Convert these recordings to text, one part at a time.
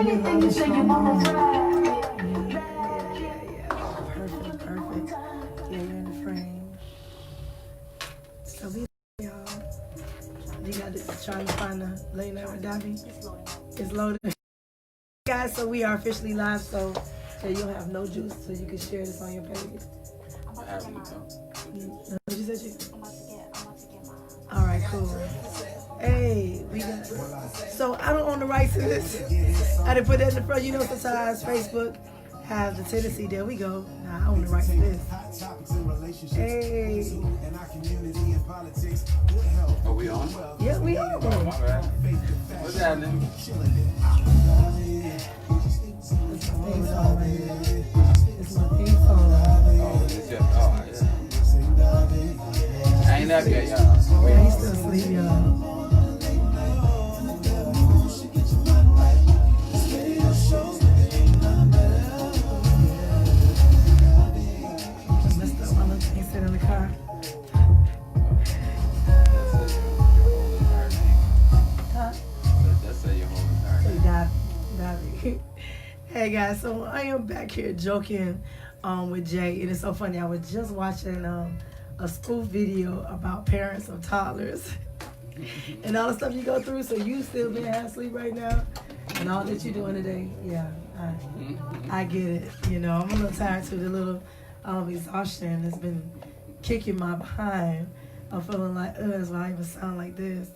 anything you say you want to try. Perfect. Yeah, you're in the frame. So we, y'all. You got to try to find the late night with Davi. It's loaded. Guys, so we are officially live, so you'll have no juice, so you can share this on your page. What you said, you? All right, cool. Hey, we got. So I don't own the rights to this. I didn't put that in the front. You know, sometimes Facebook has the tendency. There we go. Nah, I own the rights to this. Hey. Are we on? Yeah, we are. Oh, my bad. What's happening? It's my theme song right here. It's my theme song. Oh, it's just, yeah. I ain't up yet, y'all. Yeah, he's still asleep, y'all. Messed up my little thing sitting in the car. Huh? That's how you're holding hard. Davi. Hey guys, so I am back here joking with Jay, and it's so funny. I was just watching a school video about parents of toddlers and all the stuff you go through. So you still been half asleep right now, and all that you're doing today. Yeah, I get it. You know, I'm a little tired too. The little exhaustion has been kicking my behind. I'm feeling like, that's why I even sound like this.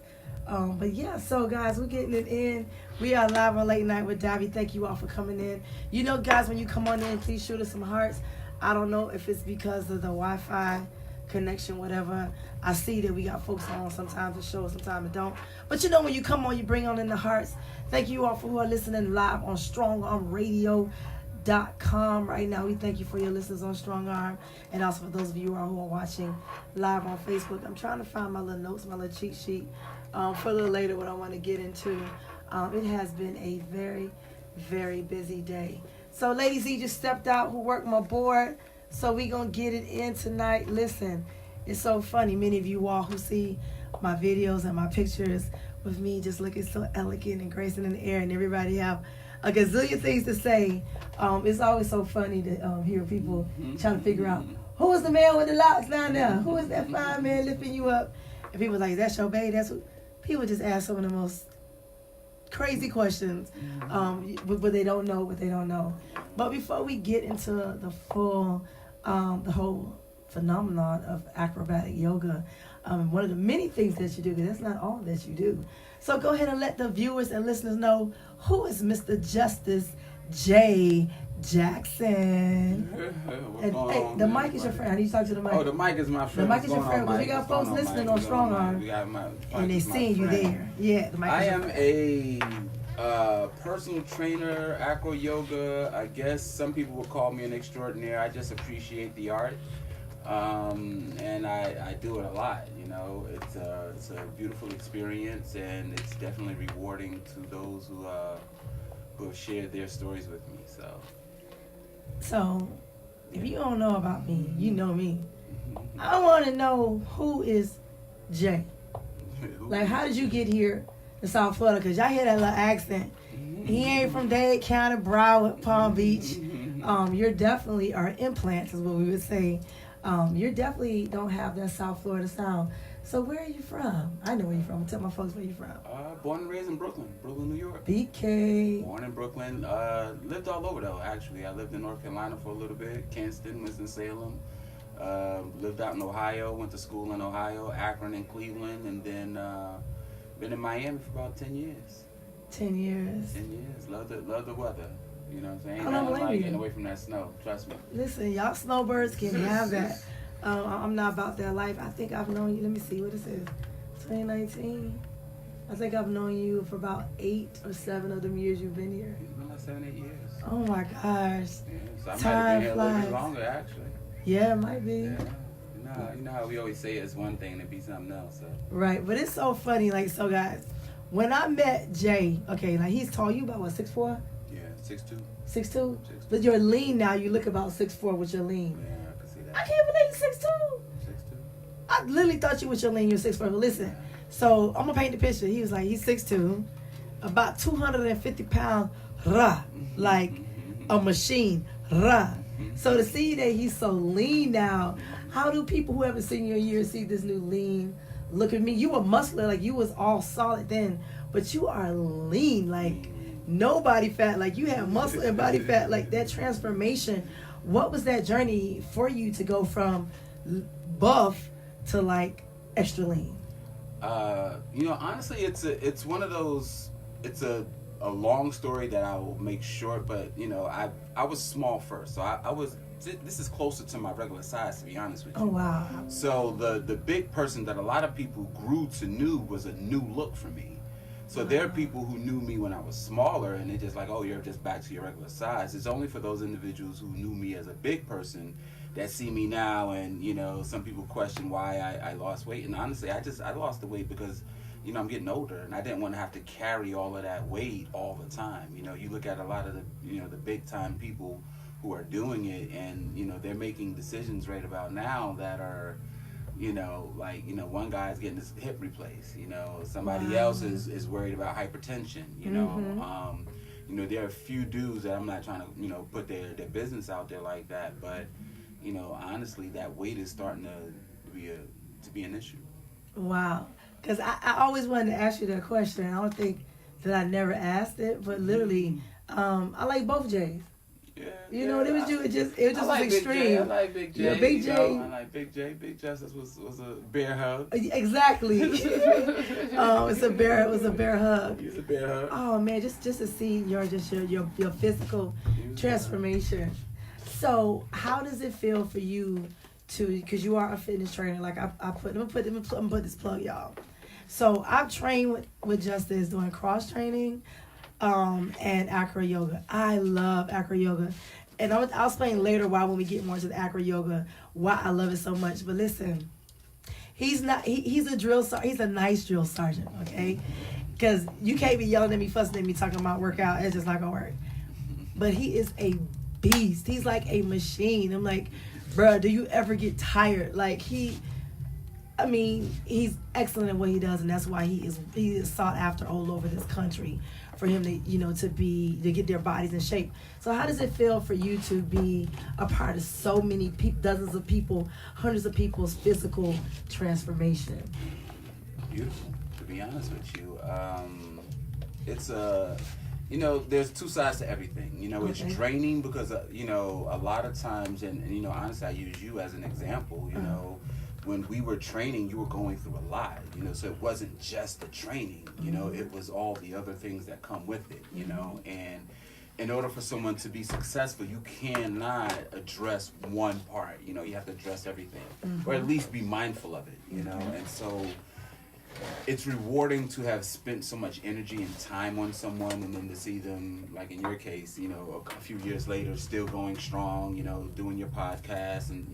But yeah, so guys, we're getting it in. We are live on Late Night with Davi. Thank you all for coming in. You know, guys, when you come on in, please shoot us some hearts. I don't know if it's because of the Wi-Fi connection, whatever. I see that we got folks on. Sometimes it shows, sometimes it don't. But you know, when you come on, you bring on in the hearts. Thank you all for who are listening live on StrongArmRadio.com right now. We thank you for your listeners on Strong Arm, and also for those of you who are watching live on Facebook. I'm trying to find my little notes, my little cheat sheet for a little later what I want to get into. It has been a very, very busy day. So Lady Z just stepped out, who worked my board. So we going to get it in tonight. Listen, it's so funny. Many of you all who see my videos and my pictures with me just looking so elegant and graceful in the air, and everybody have a gazillion things to say. It's always so funny to hear people trying to figure out, who is the man with the locks down there? Who is that fine man lifting you up? And people like, that's your babe? That's what people just ask some of the most crazy questions, but they don't know what they don't know. But before we get into the full, the whole phenomenon of acrobatic yoga, one of the many things that you do, because that's not all that you do. So go ahead and let the viewers and listeners know, who is Mr. Justice J. Jackson. And hey, the mic is your friend. I need to talk to the mic. Oh, the mic is my friend. The mic is your friend, because we got folks listening on Strong Arm, and they seeing you there. Yeah, the mic is your friend. I am a personal trainer, acro yoga. I guess some people would call me an extraordinaire. I just appreciate the art, and I do it a lot. You know, it's a beautiful experience, and it's definitely rewarding to those who have shared their stories with me. So, if you don't know about me, you know me. I want to know, who is Jay? Like, how did you get here to South Florida? Because y'all hear that little accent. He ain't from Dade County, Broward, Palm Beach. You're definitely, or implants is what we would say. You definitely don't have that South Florida sound. So where are you from? I know where you're from. Tell my folks where you're from. Born and raised in Brooklyn, New York. BK. Born in Brooklyn. Lived all over though, actually. I lived in North Carolina for a little bit. Kinston, Winston-Salem. Lived out in Ohio. Went to school in Ohio, Akron and Cleveland. And then been in Miami for about 10 years. 10 years. 10 years. Love the weather. You know what I'm saying? I don't blame you. Getting away from that snow. Trust me. Listen, y'all snowbirds can have that. I'm not about that life. I think I've known you. Let me see what it says. 2019. I think I've known you for about 8 or 7 of them years you've been here. It's been like 7, 8 years. Oh my gosh. Yeah, so I might have been here a little bit longer, actually. Yeah, it might be. Yeah. You know how we always say it's one thing and it be something else. So. Right, but it's so funny. Like, so guys, when I met Jay, okay, like he's tall. You about what, 6'4"? Yeah, 6'2". 6'2"? But you're lean now. You look about 6'4" with your lean. Yeah, I can see that. I can't believe you're 6'2". 6'2". I literally thought you with your lean, you're 6'4". But listen, so I'm gonna paint the picture. He was like, he's 6'2", about 250 pounds. rah, like a machine, rah. So to see that he's so lean now, how do people who haven't seen you in years see this new lean look at me? You were muscular, like you was all solid then, but you are lean, like no body fat, like you have muscle and body fat, like that transformation. What was that journey for you to go from buff to like extra lean? Honestly, it's one of those. It's a long story that I will make short, but I was small first, so I was. This is closer to my regular size, to be honest with you. Oh wow! So the big person that a lot of people grew to know was a new look for me. So there are people who knew me when I was smaller, and they're just like, oh, you're just back to your regular size. It's only for those individuals who knew me as a big person that see me now, and some people question why I lost weight. And honestly, I lost the weight because I'm getting older, and I didn't want to have to carry all of that weight all the time. You look at a lot of the big time people who are doing it, and they're making decisions right about now that are one guy's getting his hip replaced, somebody else is worried about hypertension, there are a few dudes that I'm not trying to put their business out there like that, but honestly, that weight is starting to be an issue. Wow. Because I always wanted to ask you that question. I don't think that I never asked it, but literally, I like both J's. Yeah, it was just was extreme. I like Big J. Yeah, Big J. I like Big J. Big Justice was a bear hug. Exactly. It was a bear hug. He's a bear hug. Oh man, just to see your physical transformation. So how does it feel for you because you are a fitness trainer? Like I'm gonna put this plug, y'all. So I've trained with Justice doing cross training. And acro yoga. I love acro yoga. And I'll explain later why when we get more into the acro yoga, why I love it so much. But listen, he's a drill sergeant. He's a nice drill sergeant, okay? Because you can't be yelling at me, fussing at me, talking about workout. It's just not going to work. But he is a beast. He's like a machine. I'm like, bro, do you ever get tired? Like he's excellent at what he does, and that's why he is sought after all over this country. For him to get their bodies in shape. So how does it feel for you to be a part of so many dozens of people, hundreds of people's physical transformation? Beautiful, to be honest with you. It's there's two sides to everything. It's draining because a lot of times, and honestly, I use you as an example. When we were training, you were going through a lot, so it wasn't just the training, it was all the other things that come with it, and in order for someone to be successful, you cannot address one part, you have to address everything, or at least be mindful of it, and so it's rewarding to have spent so much energy and time on someone, and then to see them, like in your case, a few years later, still going strong, doing your podcast, and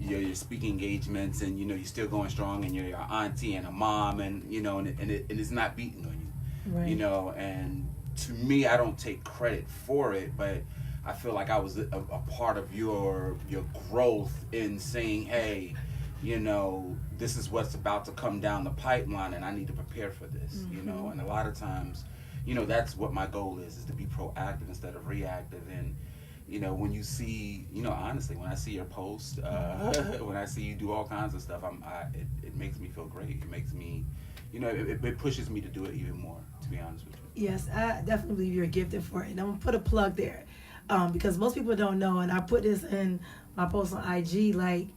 your speaking engagements, and you're still going strong, and you're your auntie and a mom, and and it's not beating on you, right. And to me, I don't take credit for it, but I feel like I was a part of your growth in saying, hey, this is what's about to come down the pipeline, and I need to prepare for this, and a lot of times, that's what my goal is to be proactive instead of reactive. And when you see, honestly, when I see your post, when I see you do all kinds of stuff, it makes me feel great. It makes me, it pushes me to do it even more, to be honest with you. Yes, I definitely believe you're gifted for it. And I'm going to put a plug there because most people don't know, and I put this in my post on IG, like,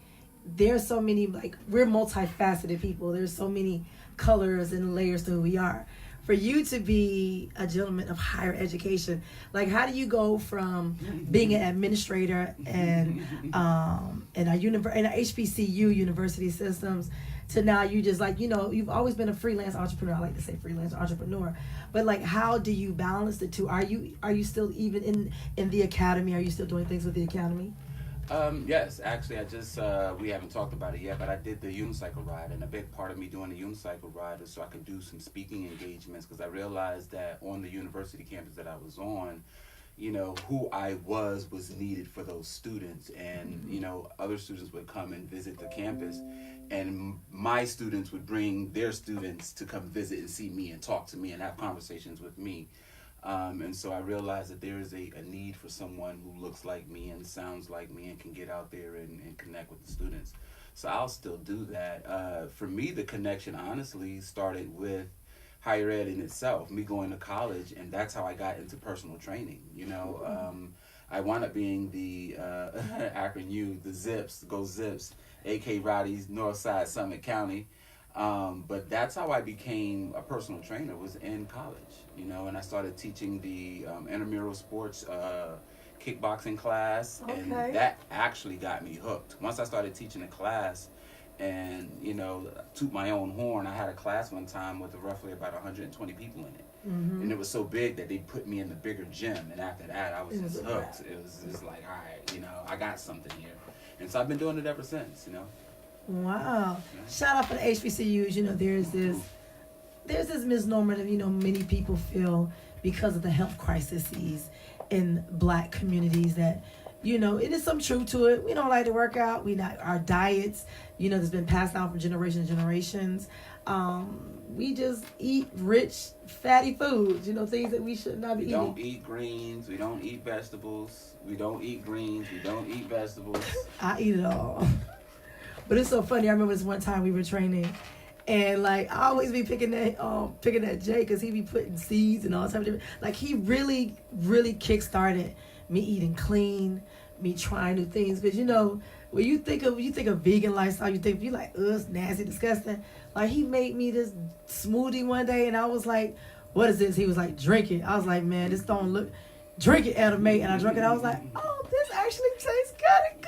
there's so many, like, we're multifaceted people. There's so many colors and layers to who we are. For you to be a gentleman of higher education, like how do you go from being an administrator and in a HBCU university systems to now you just like, you've always been a freelance entrepreneur. I like to say freelance entrepreneur, but like, how do you balance the two? Are you still even in the academy? Are you still doing things with the academy? Yes, actually, I just, we haven't talked about it yet, but I did the Unicycle ride, and a big part of me doing the Unicycle ride is so I could do some speaking engagements, because I realized that on the university campus that I was on, who I was needed for those students, and, other students would come and visit the campus, and my students would bring their students to come visit and see me and talk to me and have conversations with me. And so I realized that there is a need for someone who looks like me and sounds like me and can get out there and connect with the students. So I'll still do that. For me, the connection honestly started with higher ed in itself, me going to college, and that's how I got into personal training. I wound up being the Akron U, the Zips, go Zips, AK Rowdies, Northside Summit County. But that's how I became a personal trainer, was in college, and I started teaching the intramural sports kickboxing class, and that actually got me hooked. Once I started teaching a class and, toot my own horn, I had a class one time with roughly about 120 people in it. And it was so big that they put me in the bigger gym, and after that I was just hooked. It was just like, all right, I got something here. And so I've been doing it ever since, Wow. Yeah. Shout out for the HBCUs. There's this misnomer that, many people feel because of the health crises in Black communities that, it is some truth to it. We don't like to work out. Our diets, that's been passed down from generation to generations. We just eat rich, fatty foods, things that we should not be eating. We don't eat greens. We don't eat vegetables. We don't eat greens. We don't eat vegetables. I eat it all. But it's so funny. I remember this one time we were training, and I always be picking that Jay because he be putting seeds and all type of different. He really, really kickstarted me eating clean, me trying new things. Because when you think of vegan lifestyle, you like, it's nasty, disgusting. He made me this smoothie one day, and I was like, "What is this?" He was like, "Drink it." I was like, "Man, this don't look." Drink it, Adam, mate. And I drank it. I was like, "Oh, this actually tastes kind of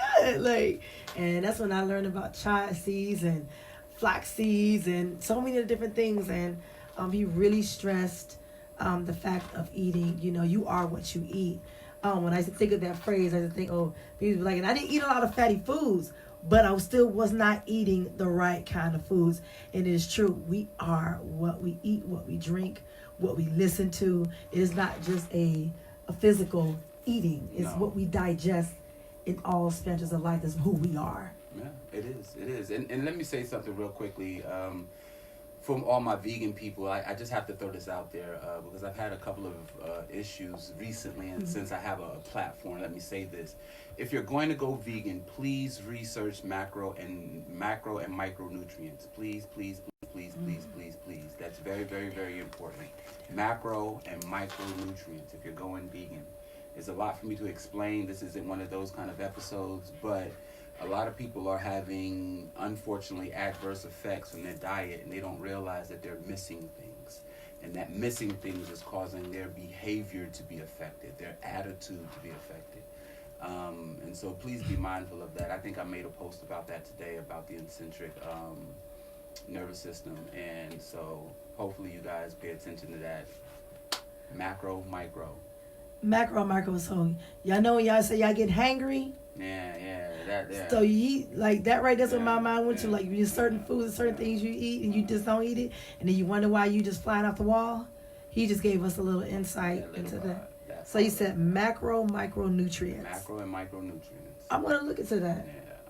good." And that's when I learned about chia seeds and flax seeds and so many different things. And he really stressed the fact of eating. You are what you eat. When I used to think of that phrase, I used to think, people be like, and I didn't eat a lot of fatty foods, but I still was not eating the right kind of foods. And it is true. We are what we eat, what we drink, what we listen to. It is not just a physical eating. It's what we digest in all spectrums of life. Is who we are. Yeah, it is. And let me say something real quickly. From all my vegan people, I just have to throw this out there because I've had a couple of issues recently, and since I have a platform, let me say this. If you're going to go vegan, please research macro and micronutrients. Please. That's very, very, very important. Macro and micronutrients if you're going vegan. It's a lot for me to explain. This isn't one of those kind of episodes, but a lot of people are having, unfortunately, adverse effects from their diet, and they don't realize that they're missing things. And that missing things is causing their behavior to be affected, their attitude to be affected. And so please be mindful of that. I think I made a post about that today, about the eccentric nervous system. And so hopefully you guys pay attention to that. Macro, micro. Macro, micro. So y'all know when y'all say y'all get hangry? Yeah, that. So you eat like that, right? That's what my mind went to. Like you certain foods, certain things you eat, and you just don't eat it, and then you wonder why you just flying off the wall. He just gave us a little insight into that. So you said macro, micronutrients. Macro and micronutrients. I'm gonna look into that.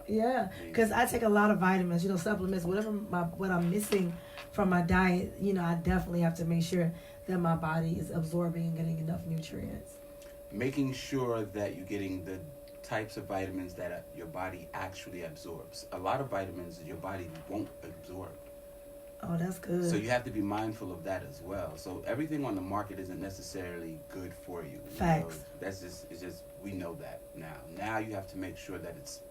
Yeah, because I take a lot of vitamins, supplements, what I'm missing from my diet. I definitely have to make sure that my body is absorbing and getting enough nutrients. Making sure that you're getting the types of vitamins that your body actually absorbs. A lot of vitamins your body won't absorb. Oh, that's good. So you have to be mindful of that as well. So everything on the market isn't necessarily good for you. Facts. It's just we know that now. Now you have to make sure that it's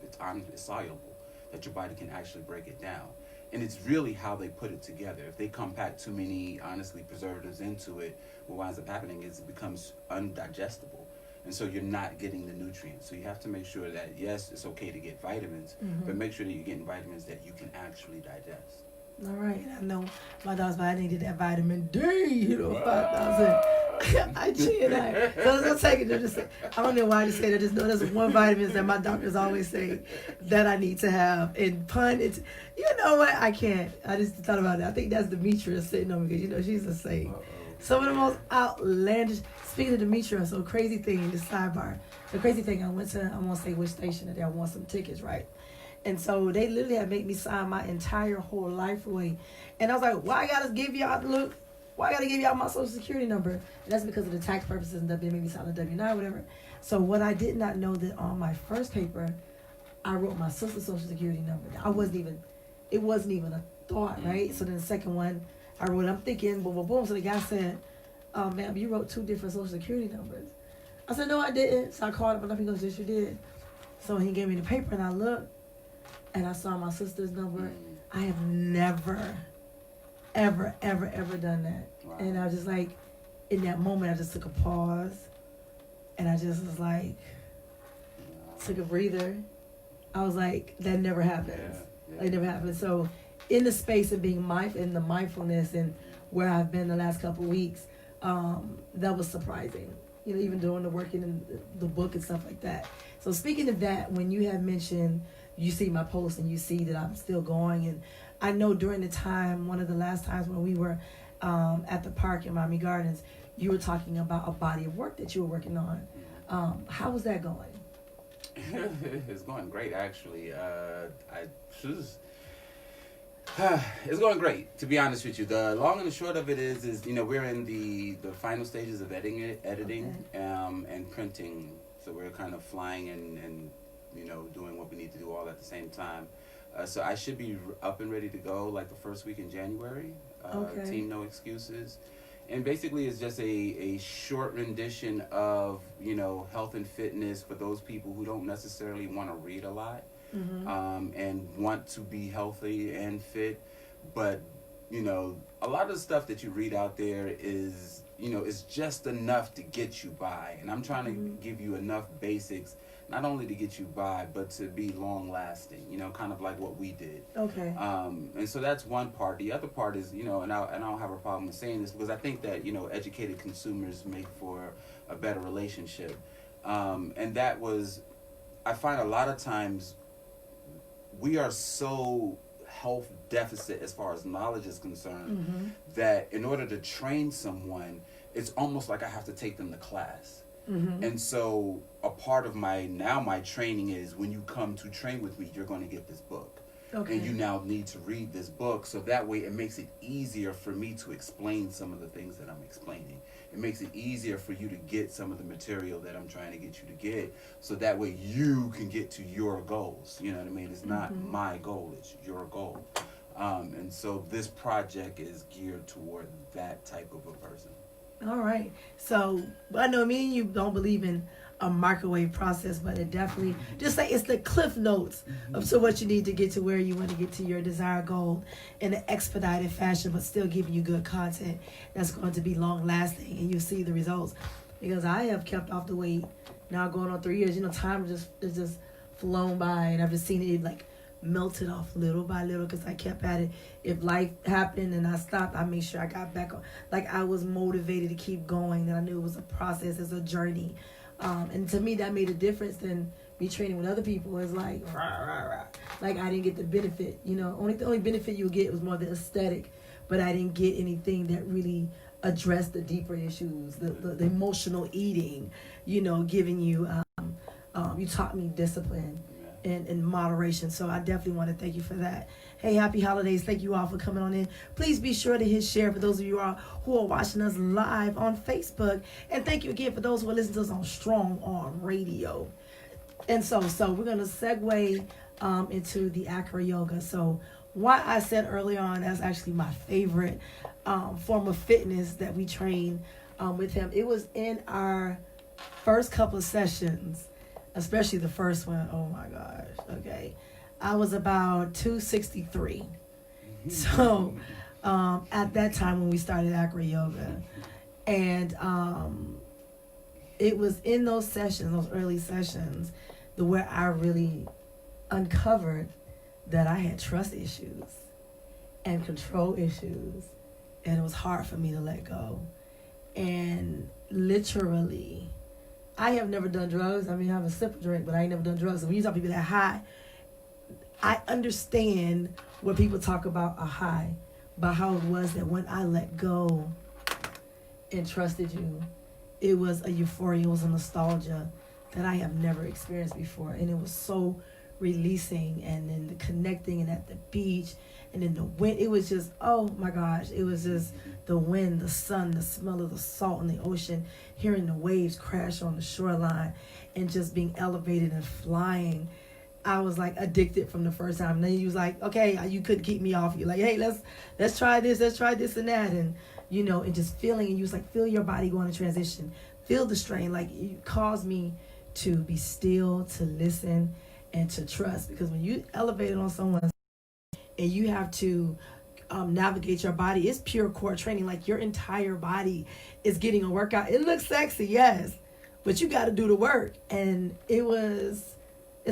soluble, that your body can actually break it down. And it's really how they put it together. If they compact too many, honestly, preservatives into it, what winds up happening is it becomes undigestible. And so you're not getting the nutrients. So you have to make sure that, yes, it's okay to get vitamins, but make sure that you're getting vitamins that you can actually digest. All right. I know my daughter's I needed that vitamin D, 5,000. I cheated that. So let's take it. Just say, I don't know why I just say that. Just know there's one vitamin that my doctors always say that I need to have. And pun, it's, what? I can't. I just thought about it. I think that's Demetria sitting on me because, she's a saint. Some of the most outlandish, speaking of Demetria, so crazy thing, this sidebar. The crazy thing, I won't say which station today. I want some tickets, right? And so they literally had made me sign my entire whole life away. And I was like, why I gotta give y'all, look, why I gotta give y'all my social security number? And that's because of the tax purposes and maybe it's on the W-9 or whatever. So what I did not know that on my first paper, I wrote my sister's social security number. It wasn't even a thought, right? So then the second one, I wrote, I'm thinking, boom, boom, boom. So the guy said, ma'am, you wrote 2 different social security numbers. I said, no, I didn't. So I called him up and he goes, yes, you did. So he gave me the paper and I looked and I saw my sister's number. I have never, ever, ever, ever done that. Wow. And I was just like, in that moment, I just took a pause and I just was like, took a breather. I was like, that never happens. It never happens. So in the space of being mindful, in the mindfulness and where I've been the last couple of weeks, that was surprising. You know, even doing the work in the book and stuff like that. So speaking of that, when you have mentioned, you see my post and you see that I'm still going, and I know during the time, one of the last times when we were at the park in Miami Gardens, you were talking about a body of work that you were working on. How was that going? It's going great, actually. It's going great, to be honest with you. The long and the short of it is we're in the final stages of editing and printing. So we're kind of flying and doing what we need to do all at the same time. So I should be up and ready to go like the first week in January. Team No Excuses. And basically it's just a short rendition of, health and fitness for those people who don't necessarily want to read a lot. And want to be healthy and fit, but a lot of the stuff that you read out there is is just enough to get you by, and I'm trying to give you enough basics not only to get you by but to be long lasting, kind of like what we did. And so that's one part. The other part is and I don't have a problem with saying this because I think that educated consumers make for a better relationship, and that was, I find a lot of times we are so health deficit as far as knowledge is concerned that in order to train someone, it's almost like I have to take them to class. And so a part of my training is when you come to train with me, you're going to get this book. And you now need to read this book, so that way it makes it easier for me to explain some of the things that I'm explaining. It makes it easier for you to get some of the material that I'm trying to get you to get, so that way you can get to your goals. You know what I mean? It's not my goal, it's your goal. And so this project is geared toward that type of a person. All right. So I know me and you don't believe in a microwave process, but it definitely, just like it's the cliff notes of to what you need to get to where you want to get to your desired goal in an expedited fashion, but still giving you good content that's going to be long lasting, and you see the results. Because I have kept off the weight now going on 3 years. Time is just flown by, and I've just seen it like melted off little by little because I kept at it. If life happened and I stopped, I made sure I got back on. Like I was motivated to keep going, that I knew it was a process, it's a journey. And to me, that made a difference than me training with other people. It's like, rah, rah, rah. Like I didn't get the benefit. The only benefit you would get was more the aesthetic, but I didn't get anything that really addressed the deeper issues, the emotional eating. Giving you, you taught me discipline and moderation. So I definitely want to thank you for that. Hey, happy holidays. Thank you all for coming on in. Please be sure to hit share for those of you who are watching us live on Facebook. And thank you again for those who are listening to us on Strong Arm Radio. And so we're going to segue into the acro yoga. So what I said earlier on, that's actually my favorite form of fitness that we train with him. It was in our first couple of sessions, especially the first one. Oh my gosh. Okay. I was about 263. So at that time when we started acro yoga, and it was in those sessions, those early sessions, where I really uncovered that I had trust issues and control issues, and it was hard for me to let go. And literally, I have never done drugs. I mean, I have a sip of drink, but I ain't never done drugs. So when you talk to people that high, I understand when people talk about a high, about how it was that when I let go and trusted you, it was a euphoria, it was a nostalgia that I have never experienced before. And it was so releasing, and then the connecting, and at the beach, and then the wind. It was just, oh my gosh, it was just the wind, the sun, the smell of the salt in the ocean, hearing the waves crash on the shoreline, and just being elevated and flying. I was like addicted from the first time. And then you was like, okay, you couldn't keep me off. You're like, hey, let's try this and that, and and just feeling. And you was like, feel your body going to transition, feel the strain. Like, it caused me to be still, to listen, and to trust. Because when you elevated on someone and you have to navigate your body, it's pure core training. Like, your entire body is getting a workout. It looks sexy, yes, but you got to do the work. And it's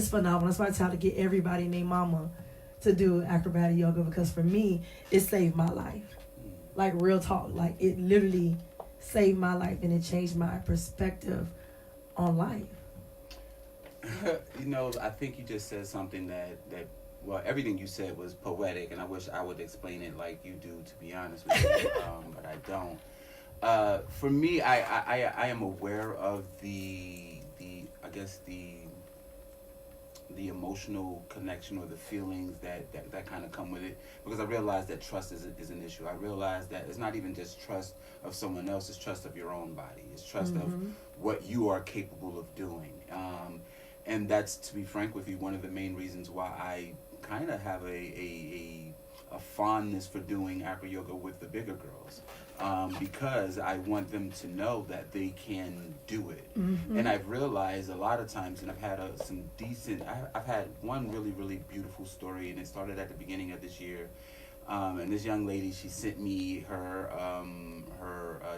phenomenal. That's why I try to get everybody named Mama to do acrobatic yoga, because for me, it saved my life. Like, real talk. Like, it literally saved my life, and it changed my perspective on life. I think you just said something that well, everything you said was poetic, and I wish I would explain it like you do, to be honest with you, but I don't. For me, I am aware of the I guess the emotional connection or the feelings that kind of come with it, because I realize that trust is an issue. I realize that it's not even just trust of someone else, it's trust of your own body. It's trust of what you are capable of doing. And that's, to be frank with you, one of the main reasons why I kind of have a fondness for doing acro yoga with the bigger girls, because I want them to know that they can do it. And I've realized a lot of times, and I've had I've had one really, really beautiful story, and it started at the beginning of this year. And this young lady, she sent me her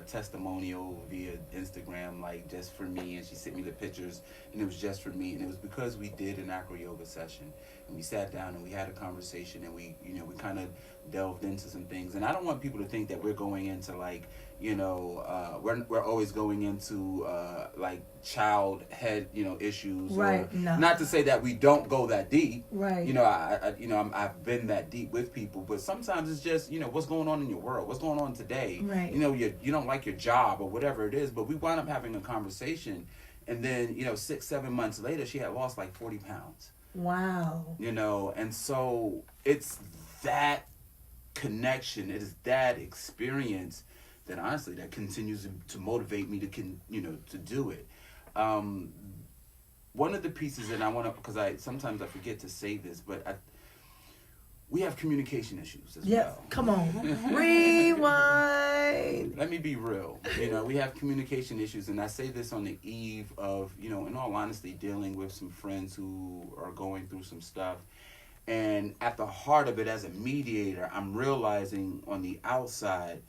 testimonial via Instagram, like, just for me, and she sent me the pictures, and it was just for me, and it was because we did an acro yoga session, and we sat down and we had a conversation, and we kind of delved into some things. And I don't want people to think that we're going into, like, we're always going into like child head issues, right? No. Not to say that we don't go that deep, right? I've been that deep with people, but sometimes it's just what's going on in your world, what's going on today, right? You don't like your job or whatever it is, but we wound up having a conversation, and then 6-7 months later she had lost like 40 pounds. Wow. And so it's that connection, it is that experience that honestly that continues to motivate me to do it. One of the pieces, and I want to, because sometimes I forget to say this, but we have communication issues as well. Come on. Rewind. Let me be real. We have communication issues, and I say this on the eve of, in all honesty, dealing with some friends who are going through some stuff. And at the heart of it, as a mediator, I'm realizing on the outside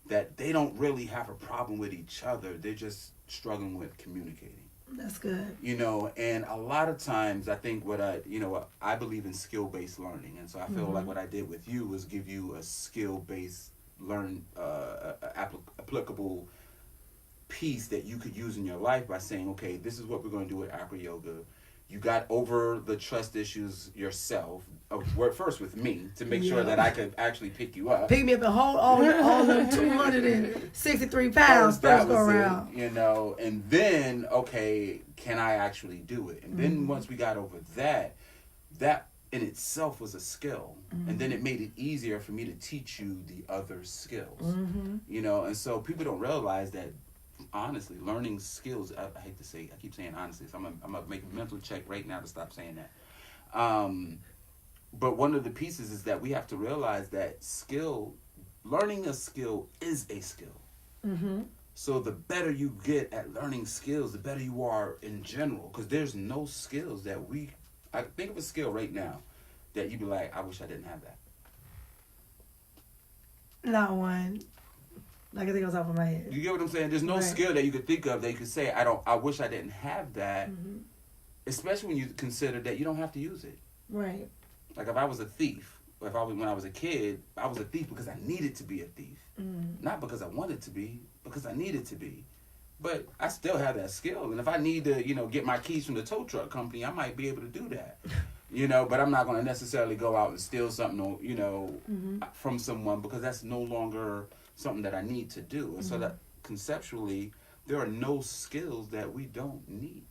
that they don't really have a problem with each other. They're just struggling with communicating. That's good. And a lot of times I think I believe in skill-based learning. And so I feel like what I did with you was give you a skill-based applicable piece that you could use in your life by saying, okay, this is what we're going to do with acro yoga. You got over the trust issues yourself. Work first with me to make sure that I could actually pick you up. Pick me up and hold all the 263 pounds first go around. And then, okay, can I actually do it? And then once we got over that in itself was a skill. And then it made it easier for me to teach you the other skills. And so people don't realize that, honestly, learning skills, I hate to say, I keep saying honestly, so I'm going to make a mental check right now to stop saying that. But one of the pieces is that we have to realize that learning a skill is a skill. So the better you get at learning skills, the better you are in general, because there's no skills that I think of a skill right now that you'd be like, I wish I didn't have that. Not one. I can think on top of my head. You get what I'm saying? There's no skill that you could think of that you could say, I wish I didn't have that, especially when you consider that you don't have to use it. Right. Like if I was a thief, when I was a kid, I was a thief because I needed to be a thief. Not because I wanted to be, because I needed to be. But I still have that skill. And if I need to, get my keys from the tow truck company, I might be able to do that. But I'm not going to necessarily go out and steal something, from someone, because that's no longer something that I need to do. And so that conceptually, there are no skills that we don't need.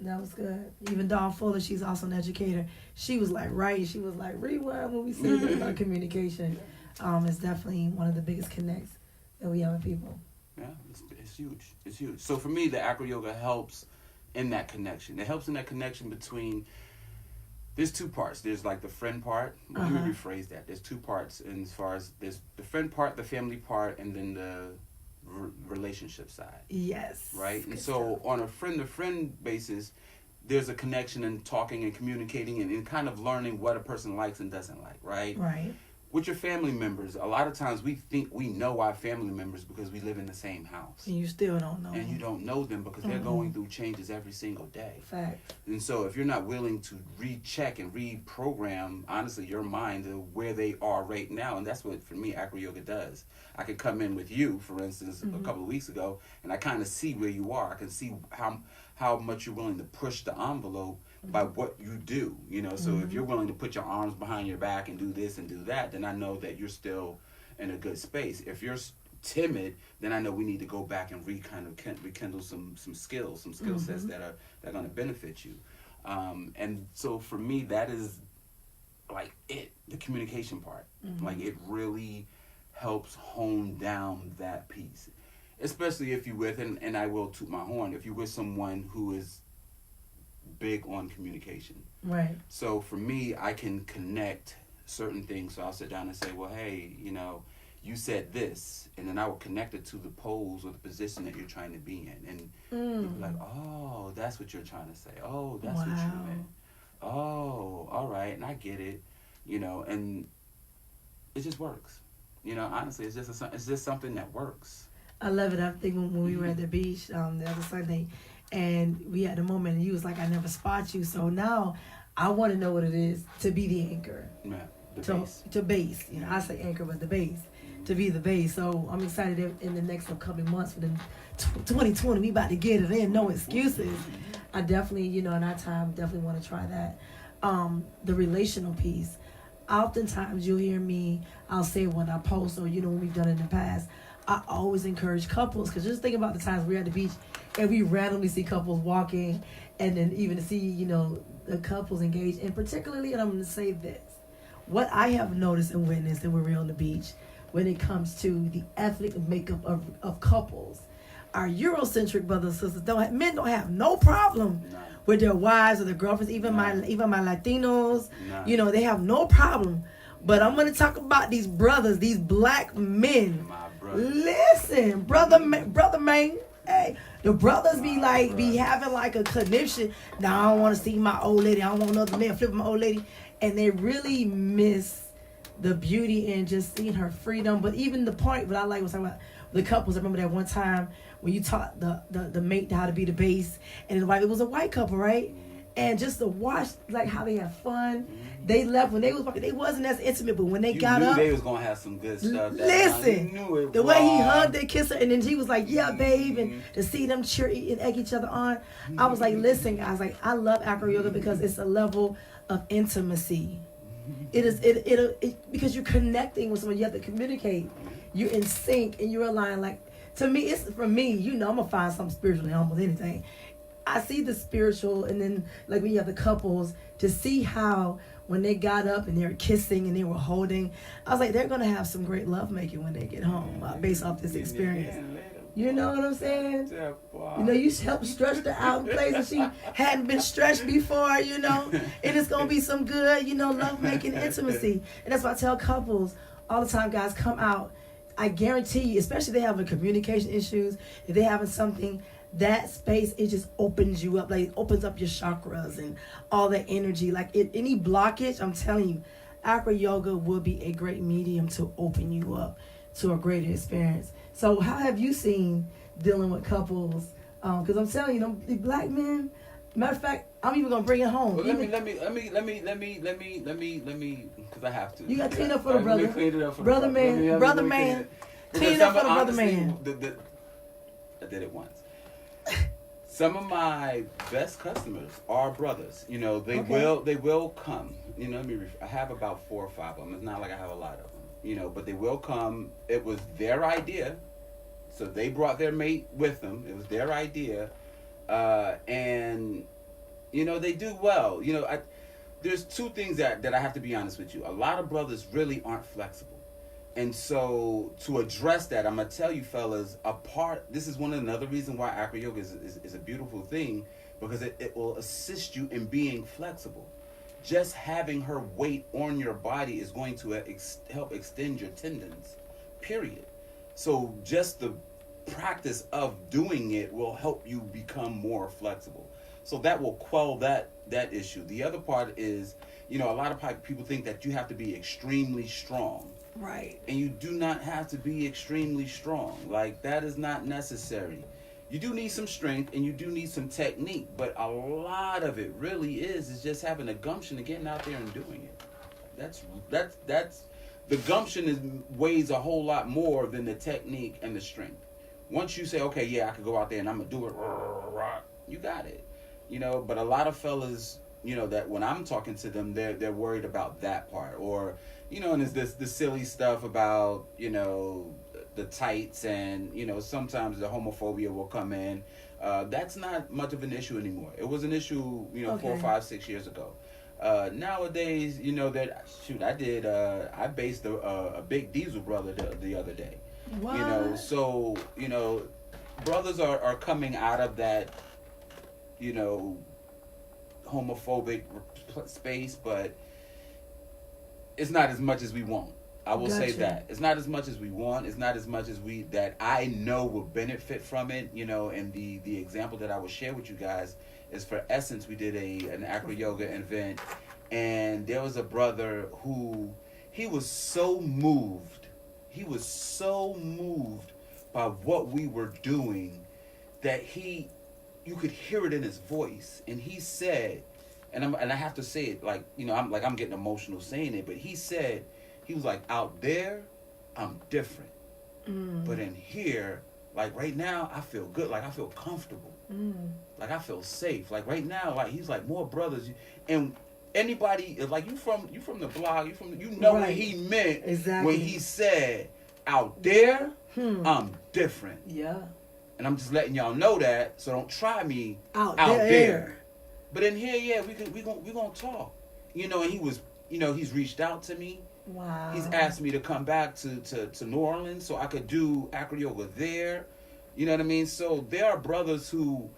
That was good. Even Dawn Fuller, she's also an educator. She was like, right. She was like, rewind when we said that about communication. It's definitely one of the biggest connects that we have with people. Yeah, it's huge. It's huge. So for me, the acro yoga helps in that connection. It helps in that connection between. There's two parts. There's like the friend part. Let me rephrase that. There's two parts, and as far as there's the friend part, the family part, and then the relationship side. Yes. Right. And so on a friend-to-friend basis, there's a connection and talking and communicating and kind of learning what a person likes and doesn't like. Right. Right. With your family members, a lot of times we think we know our family members because we live in the same house. And you still don't know. And you don't know them because they're going through changes every single day. Fact. And so if you're not willing to recheck and reprogram, honestly, your mind to where they are right now, and that's what, for me, acro yoga does. I could come in with you, for instance, a couple of weeks ago, and I kind of see where you are. I can see how much you're willing to push the envelope by what you do, so if you're willing to put your arms behind your back and do this and do that, then I know that you're still in a good space. If you're timid, then I know we need to go back and rekindle some skills, some skill sets that are going to benefit you. And so for me, that is like the communication part. Like it really helps hone down that piece, especially if you're with, and I will toot my horn, if you're with someone who is big on communication. Right. So for me, I can connect certain things. So I'll sit down and say, well, hey, you said this, and then I will connect it to the pose or the position that you're trying to be in. And you'll be like, oh, that's what you're trying to say. Oh, that's what you meant. Oh, all right. And I get it, and it just works. Honestly, it's just something that works. I love it. I think when we were at the beach the other Sunday, and we had a moment, and you was like, I never spot you. So now I want to know what it is to be the anchor. Yeah, base. To base. I say anchor, but the base. To be the base. So I'm excited in the next upcoming months for the 2020. We about to get it in. No excuses. I definitely, in our time, definitely want to try that. The relational piece. Oftentimes you'll hear me, I'll say when I post or, when we've done it in the past, I always encourage couples, because just think about the times we're at the beach and we randomly see couples walking, and then even to see, the couples engaged. And particularly, and I'm going to say this, what I have noticed and witnessed, and we're on the beach, when it comes to the ethnic makeup of couples, our Eurocentric brothers and sisters, men don't have no problem with their wives or their girlfriends, even my Latinos, they have no problem. But I'm going to talk about these brothers, these black men. Listen, brother man, hey, the brothers be having like a conniption. Now I don't want to see my old lady. I don't want another man flipping my old lady. And they really miss the beauty in just seeing her freedom. But even the point, what I like was talking about the couples. I remember that one time when you taught the mate how to be the base, and it was a white couple, right? And just to watch like how they had fun. They left when they was walking. They wasn't as intimate, but when they got up, they was gonna have some good stuff. Listen, the way he hugged and kissed her, and then she was like, "Yeah, babe," and to see them cheer and egg each other on, I was like, "Listen, guys, like I love acro yoga because it's a level of intimacy. It is because you're connecting with someone. You have to communicate. You're in sync and you're aligned. Like to me, it's for me. I'm gonna find something spiritual in almost anything. I see the spiritual, and then like when you have the couples, to see how when they got up and they were kissing and they were holding, I was like, they're gonna have some great lovemaking when they get home, based off this experience. You know what I'm saying? You helped stretch her out in places she hadn't been stretched before, and it's gonna be some good, lovemaking intimacy. And that's why I tell couples all the time, guys, come out. I guarantee you, especially if they have communication issues, if they're having something, that space, it just opens you up, like it opens up your chakras and all that energy. Like any blockage, I'm telling you, acro yoga will be a great medium to open you up to a greater experience. So how have you seen dealing with couples? Because I'm telling you, the black men, matter of fact, I'm even gonna bring it home. Well, let me, because I have to. You got to clean up for the brother. Let me clean it up for brother the man. Brother man. Clean up for the brother man. I did it once. Some of my best customers are brothers. They will come. I have about 4 or 5 of them. It's not like I have a lot of them. But they will come. It was their idea, so they brought their mate with them. It was their idea, And they do well. There's two things that I have to be honest with you. A lot of brothers really aren't flexible. And so to address that, I'm going to tell you fellas, this is another reason why acro yoga is a beautiful thing, because it will assist you in being flexible. Just having her weight on your body is going to help extend your tendons, period. So just the practice of doing it will help you become more flexible. So that will quell that issue. The other part is, a lot of people think that you have to be extremely strong. Right. And you do not have to be extremely strong. Like, that is not necessary. You do need some strength and you do need some technique, but a lot of it really is just having the gumption of getting out there and doing it. That's the gumption weighs a whole lot more than the technique and the strength. Once you say, okay, yeah, I could go out there and I'm gonna do it, you got it. But a lot of fellas, that when I'm talking to them, they're worried about that part, or and there's this silly stuff about the tights, and sometimes the homophobia will come in. That's not much of an issue anymore. It was an issue 4, 5, 6 years ago. Nowadays, I based a big Diesel brother the other day. What? So brothers are coming out of that homophobic space, but it's not as much as we want. I will say that. It's not as much as we want. It's not as much as that I know will benefit from it. And the example that I will share with you guys is, for Essence, we did an acro yoga event, and there was a brother who, he was so moved. He was so moved by what we were doing that you could hear it in his voice. And he said, and I have to say it I'm getting emotional saying it, but he said, he was like, out there, I'm different. But in here, like right now, I feel good. Like I feel comfortable. Like I feel safe. Like right now, like he's like, more brothers. And anybody, like you from the blog, what he meant when he said, out there, I'm different. Yeah. And I'm just letting y'all know that, so don't try me out there. But in here, yeah, we gonna talk. And he was, he's reached out to me. Wow. He's asked me to come back to New Orleans so I could do acro yoga there. You know what I mean? So there are brothers who,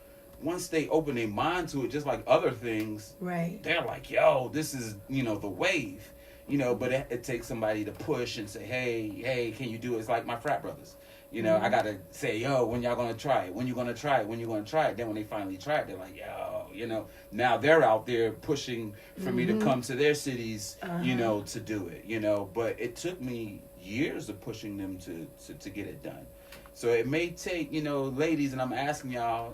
once they open their mind to it, just like other things, right, they're like, yo, this is, the wave. But it takes somebody to push and say, hey, can you do it? It's like my frat brothers. I got to say, yo, when y'all going to try it? When you going to try it? When you going to try it? Then when they finally try it, they're like, yo, now they're out there pushing for me to come to their cities, to do it, But it took me years of pushing them to get it done. So it may take, ladies, and I'm asking y'all,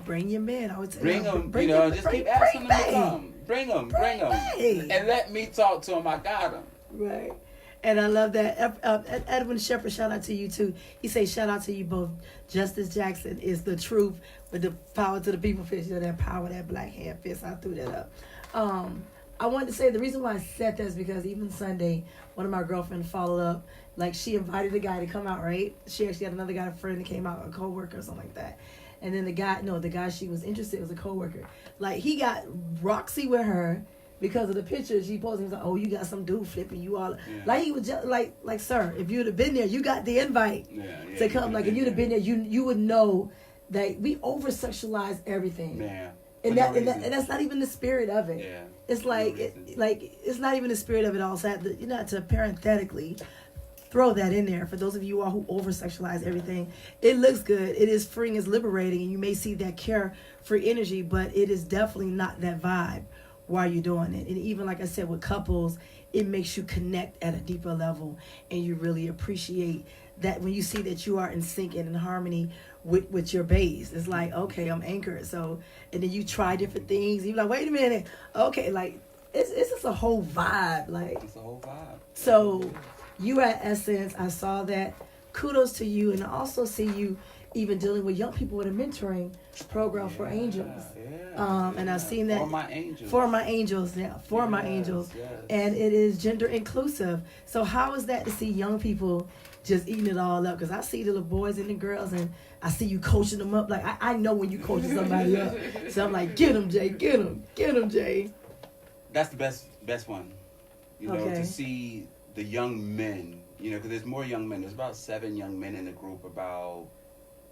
bring your men. I would say, bring them, just keep asking them to come. Bring them. And let me talk to them. I got them. Right. And I love that. Edwin Shepard, shout out to you too. He says, shout out to you both. Justice Jackson is the truth, with the power to the people fist. That power, that black hand fist. I threw that up. I wanted to say the reason why I said that is because even Sunday, one of my girlfriends followed up. Like, she invited a guy to come out, right? She actually had another guy, a friend that came out, a coworker or something like that. And then the guy she was interested in was a coworker. Like, he got Roxy with her because of the picture she posted. He was like, oh, you got some dude flipping you all. Yeah. Like, he was just like, sir, if you'd have been there, you got the invite to come. Like, if you'd have been there, you would know that we over-sexualize everything. Yeah. And that's not even the spirit of it. Yeah. It's like, it's not even the spirit of it all. So you have to parenthetically throw that in there for those of you all who over-sexualize everything. It looks good. It is freeing. It's liberating. And you may see that carefree energy, but it is definitely not that vibe while you're doing it. And even like I said, with couples, it makes you connect at a deeper level, and you really appreciate that when you see that you are in sync and in harmony with your base. It's like, okay, I'm anchored. So, and then you try different things. You're like, wait a minute. Okay, like, it's just a whole vibe. Like, it's a whole vibe. So, you at Essence, I saw that. Kudos to you, and I also see you even dealing with young people with a mentoring program for angels. And I've seen that For my angels. For my angels, my angels. Yes. And it is gender inclusive. So how is that to see young people just eating it all up? Because I see the little boys and the girls, and I see you coaching them up. Like I know when you coaching somebody up. So I'm like, get them, Jay, get them, Jay. That's the best one. You know, to see the young men. You know, because there's more young men. There's about 7 young men in the group. About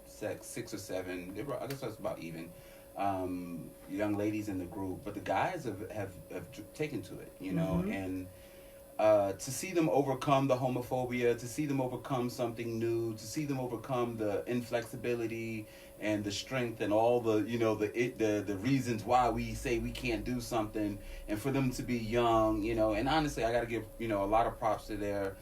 6 or 7. I guess that's about even. Young ladies in the group, but the guys have taken to it, you know, and to see them overcome the homophobia, to see them overcome something new, to see them overcome the inflexibility and the strength and all the, you know, the reasons why we say we can't do something, and for them to be young, you know, and honestly, I got to give, you know, a lot of props to their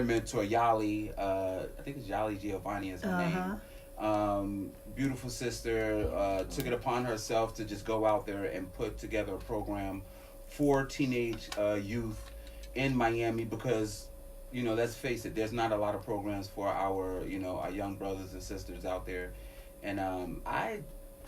mentor Yali. I think it's Yali Giovanni is her name. Beautiful sister, took it upon herself to just go out there and put together a program for teenage youth in Miami, because, you know, let's face it, there's not a lot of programs for our, you know, our young brothers and sisters out there. And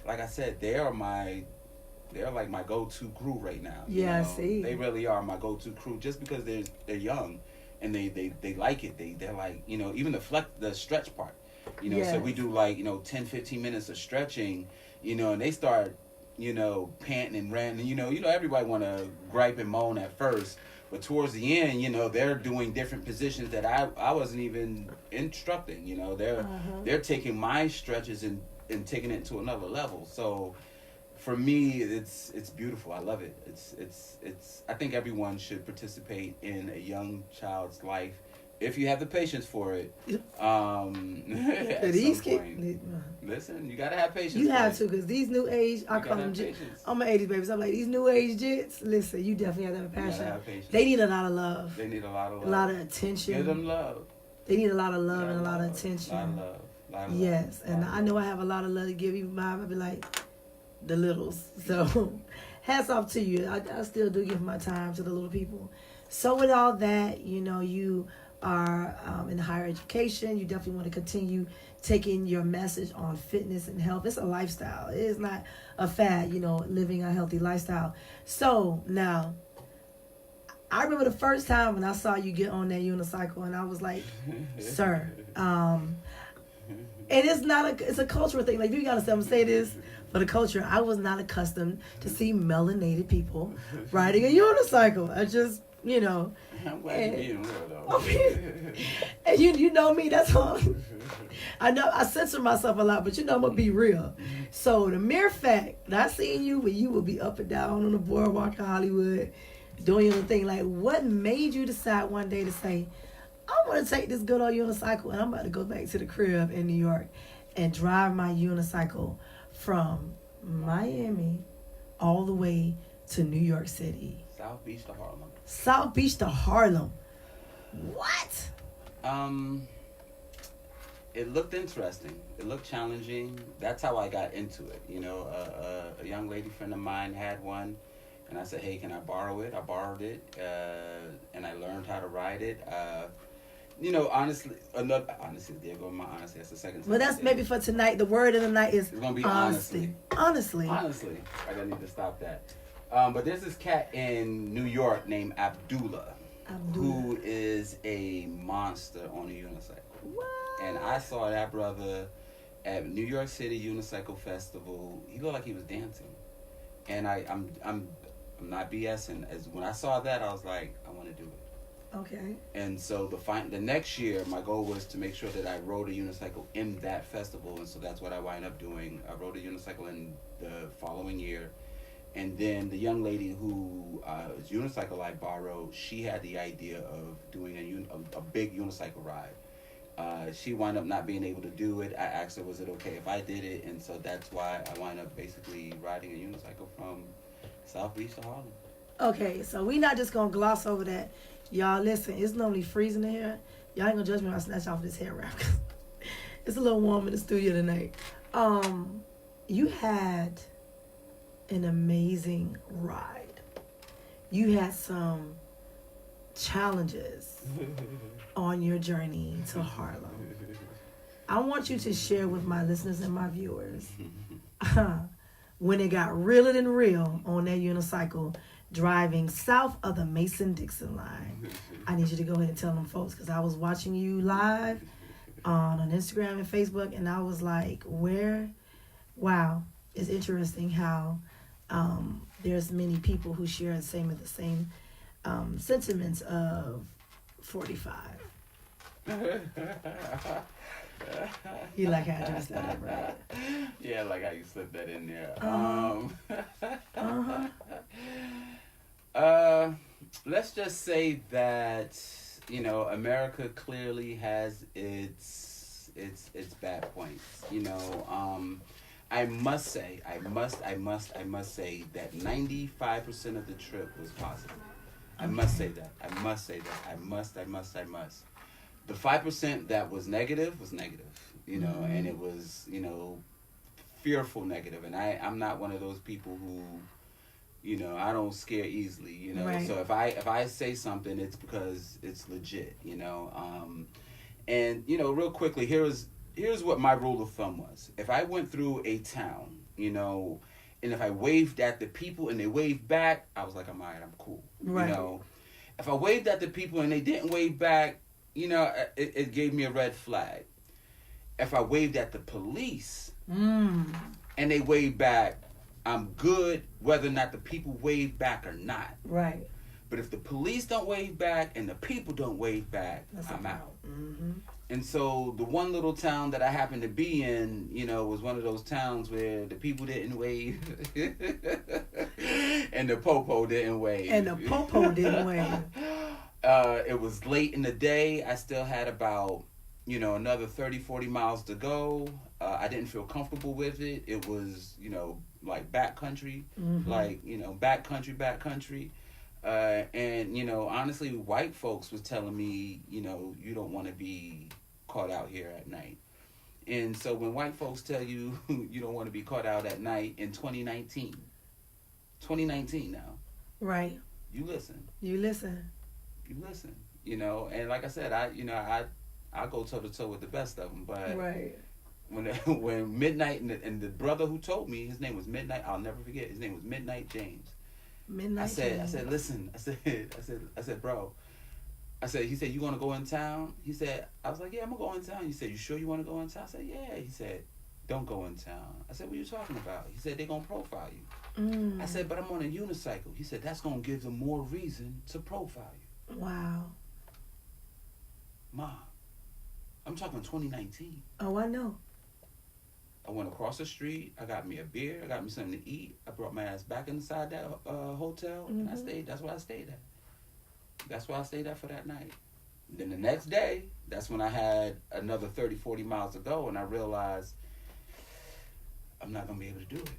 like I said, they're like my go-to crew right now. Yeah, see. They really are my go-to crew, just because they're young and they like it. They're like, you know, even the stretch part. You know, so we do like, you know, 10, 15 minutes of stretching, you know, and they start, you know, panting and ranting. You know, everybody want to gripe and moan at first, but towards the end, you know, they're doing different positions that I wasn't even instructing. You know, they're taking my stretches and taking it to another level. So for me, it's beautiful. I love it. It's I think everyone should participate in a young child's life, if you have the patience for it. At some point. Listen, you gotta have patience. You have to, because these new age, I call them jits. I'm an 80s baby, so I'm like, these new age jits, listen, you definitely have to have passion. Have patience. They need a lot of love. They need a lot of love. A lot of attention. Give them love. They need a lot of love and a lot of attention. A lot of love. Yes, and I know I have a lot of love to give. Even mine, I'd be like, the littles. So, hats off to you. I still do give my time to the little people. So with all that, you know, you are in higher education. You definitely want to continue taking your message on fitness and health. It's a lifestyle. It is not a fad, you know, living a healthy lifestyle. So now, I remember the first time when I saw you get on that unicycle, and I was like, sir, and it's a cultural thing. Like, you gotta say, I'm gonna say this for the culture. I was not accustomed to see melanated people riding a unicycle. I just, you know. I'm glad you're being real, though. I mean, and you know me, that's all. I know I censor myself a lot, but you know I'm gonna be real. So the mere fact that I seen you when you will be up and down on the boardwalk in Hollywood, doing your thing, like, what made you decide one day to say, I want to take this good old unicycle and I'm about to go back to the crib in New York and drive my unicycle from Miami all the way to New York City? South Beach to Harlem. South Beach to Harlem. What? It looked interesting. It looked challenging. That's how I got into it. You know, a young lady friend of mine had one, and I said, hey, can I borrow it? I borrowed it, and I learned how to ride it. You know, honestly, there go my honesty. That's the second time. Well, that's maybe for tonight. The word of the night is it's gonna be honestly. Honestly, I gotta need to stop that. But there's this cat in New York named Abdullah, who is a monster on a unicycle. What? And I saw that brother at New York City Unicycle Festival. He looked like he was dancing, and I'm not BSing. As when I saw that, I was like, I want to do it. Okay. And so the next year, my goal was to make sure that I rode a unicycle in that festival, and so that's what I wind up doing. I rode a unicycle in the following year. And then the young lady whose unicycle I borrowed, she had the idea of doing a big unicycle ride. She wound up not being able to do it. I asked her, was it okay if I did it? And so that's why I wound up basically riding a unicycle from South Beach to Harlem. Okay, so we not just going to gloss over that. Y'all, listen, it's normally freezing in here. Y'all ain't going to judge me when I snatch off this hair wrap. It's a little warm in the studio tonight. You had an amazing ride. You had some challenges on your journey to Harlem. I want you to share with my listeners and my viewers when it got realer than real on that unicycle driving south of the Mason-Dixon line. I need you to go ahead and tell them folks, because I was watching you live on Instagram and Facebook, and I was like, wow, it's interesting how there's many people who share the same sentiments of 45. You like how I dressed that up, right? Yeah, like how you slipped that in there. Let's just say that, you know, America clearly has its bad points. You know, I must say that 95% of the trip was positive. I must say that. I must. The 5% that was negative, you know, and it was, you know, fearful negative. And I'm not one of those people who, you know, I don't scare easily, you know. Right. So if I say something, it's because it's legit, you know. And, you know, real quickly, here's what my rule of thumb was. If I went through a town, you know, and if I waved at the people and they waved back, I was like, I'm all right, I'm cool. Right. You know, if I waved at the people and they didn't wave back, you know, it gave me a red flag. If I waved at the police and they waved back, I'm good whether or not the people wave back or not. Right. But if the police don't wave back and the people don't wave back, I'm out. Mm-hmm. And so the one little town that I happened to be in, you know, was one of those towns where the people didn't wave and the popo didn't wave. It was late in the day. I still had about, you know, another 30, 40 miles to go. I didn't feel comfortable with it. It was, you know, like backcountry, like, you know, backcountry. And, you know, honestly, white folks was telling me, you know, you don't want to be caught out here at night. And so when white folks tell you you don't want to be caught out at night in 2019 now. Right. You listen, you know. And like I said, I go toe to toe with the best of them. But right. when Midnight and the brother who told me, his name was Midnight, I'll never forget, his name was Midnight James. I said, listen, I said, bro, he said, you want to go in town? He said, I was like, yeah, I'm going to go in town. He said, you sure you want to go in town? I said, yeah. He said, don't go in town. I said, what are you talking about? He said, they're going to profile you. I said, but I'm on a unicycle. He said, that's going to give them more reason to profile you. Wow. Mom, I'm talking 2019. Oh, I know. I went across the street. I got me a beer. I got me something to eat. I brought my ass back inside that hotel, and I stayed. That's where I stayed at. That's where I stayed at for that night. Then the next day, that's when I had another 30, 40 miles to go, and I realized I'm not going to be able to do it.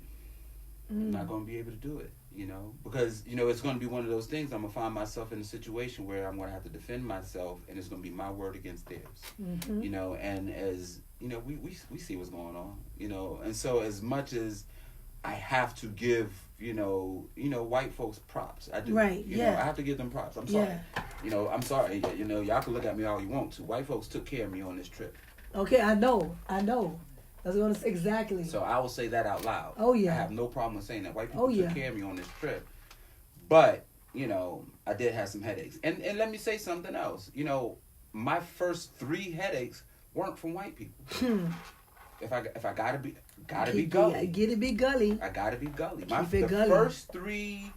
I'm not going to be able to do it, you know, because, you know, it's going to be one of those things. I'm going to find myself in a situation where I'm going to have to defend myself, and it's going to be my word against theirs, you know, and as, you know, we see what's going on, you know, and so as much as I have to give, you know, white folks props. I do. Right, you know, I have to give them props. I'm sorry. Yeah. You know, I'm sorry. You know, y'all can look at me all you want to. White folks took care of me on this trip. Okay, I know. I was going to say exactly. So I will say that out loud. Oh, yeah. I have no problem with saying that. White people took care of me on this trip. But, you know, I did have some headaches. And let me say something else. You know, my first 3 headaches weren't from white people. If I gotta be gully. Get it be gully. I gotta be gully. The first 3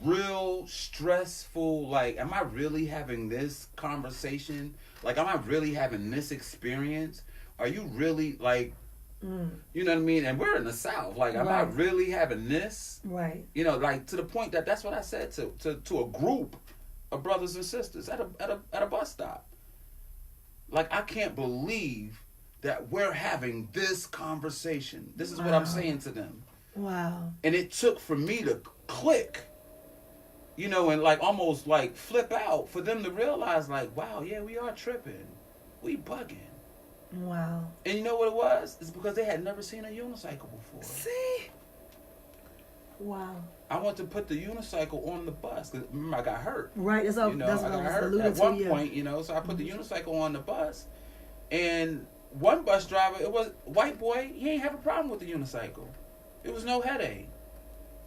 real stressful, like, am I really having this conversation? Like, am I really having this experience? Are you really, like, you know what I mean? And we're in the South. Like, am I really having this? Right. You know, like, to the point that's what I said to a group of brothers and sisters at a bus stop. Like, I can't believe that we're having this conversation. This is what I'm saying to them. Wow. And it took for me to click, you know, and like almost like flip out for them to realize, like, wow, yeah, we are tripping. We bugging. Wow. And you know what it was? It's because they had never seen a unicycle before. See? Wow. I went to put the unicycle on the bus. 'Cause remember, I got hurt. Right. That's what I was alluding at to. one point, you know, so I put the unicycle on the bus. And one bus driver, it was white boy, he ain't have a problem with the unicycle. It was no headache.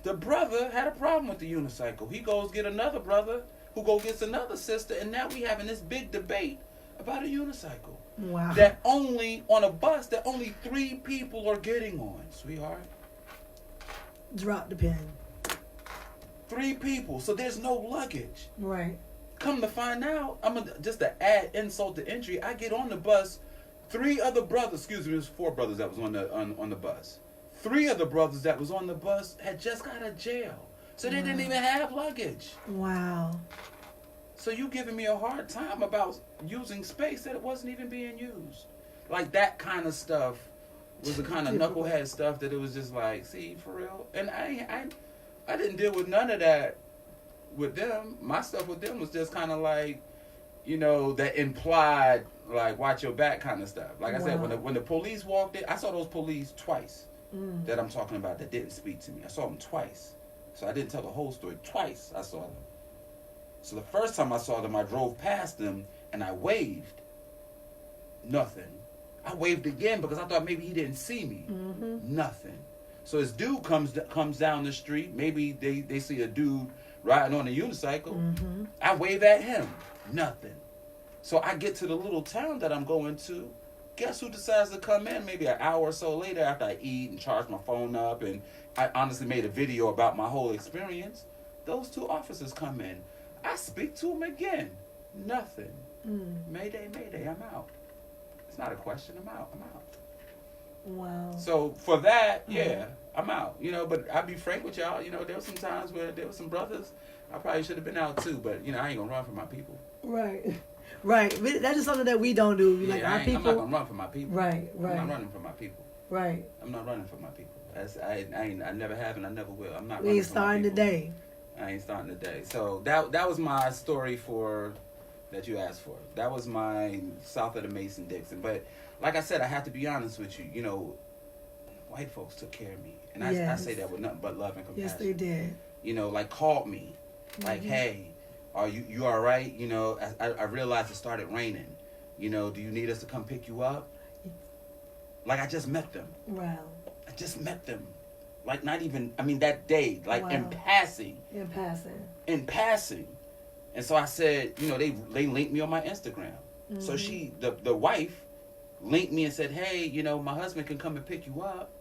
The brother had a problem with the unicycle. He goes get another brother who go gets another sister, and now we having this big debate about a unicycle. Wow. That only, on a bus, that only 3 people are getting on, sweetheart. Drop the pen. 3 people, so there's no luggage. Right. Come to find out, just to add insult to injury, I get on the bus, 3 other brothers, excuse me, it was 4 brothers that was on the bus. 3 of the brothers that was on the bus had just got out of jail. So they didn't even have luggage. Wow. So you giving me a hard time about using space that it wasn't even being used. Like that kind of stuff was the kind of knucklehead stuff that it was just like, see, for real? And I didn't deal with none of that with them. My stuff with them was just kind of like, you know, that implied, like, watch your back kind of stuff. Like I said, when the police walked in, I saw those police twice that I'm talking about that didn't speak to me. I saw them twice. So I didn't tell the whole story. Twice I saw them. So the first time I saw them, I drove past them and I waved. Nothing. I waved again because I thought maybe he didn't see me. Mm-hmm. Nothing. So this dude comes down the street. Maybe they see a dude riding on a unicycle. Mm-hmm. I wave at him. Nothing. So I get to the little town that I'm going to. Guess who decides to come in maybe an hour or so later after I eat and charge my phone up, and I honestly made a video about my whole experience. Those 2 officers come in. I speak to them again. Nothing. Mayday, mayday, I'm out. It's not a question, I'm out. Wow. So for that, yeah, I'm out. You know, but I'll be frank with y'all, you know, there were some times where there were some brothers, I probably should have been out too, but, you know, I ain't gonna run for my people. Right. Right. That is something that we don't do. Yeah, like our people. I'm not gonna run for my people. Right. I'm not running for my people. Right. I'm not running for my people. I never have and I never will. I'm not we running ain't for my starting people. today. I ain't starting today. So that was my story that you asked for. That was my south of the Mason-Dixon. But like I said, I have to be honest with you. You know, white folks took care of me. And I say that with nothing but love and compassion. Yes, they did. You know, like called me. Like, hey, are you all right? You know, I realized it started raining. You know, do you need us to come pick you up? Like, I just met them. Wow. I just met them. Like, not even, I mean, that day. Like, in passing. In passing. And so I said, you know, they linked me on my Instagram. Mm-hmm. So the wife linked me and said, hey, you know, my husband can come and pick you up.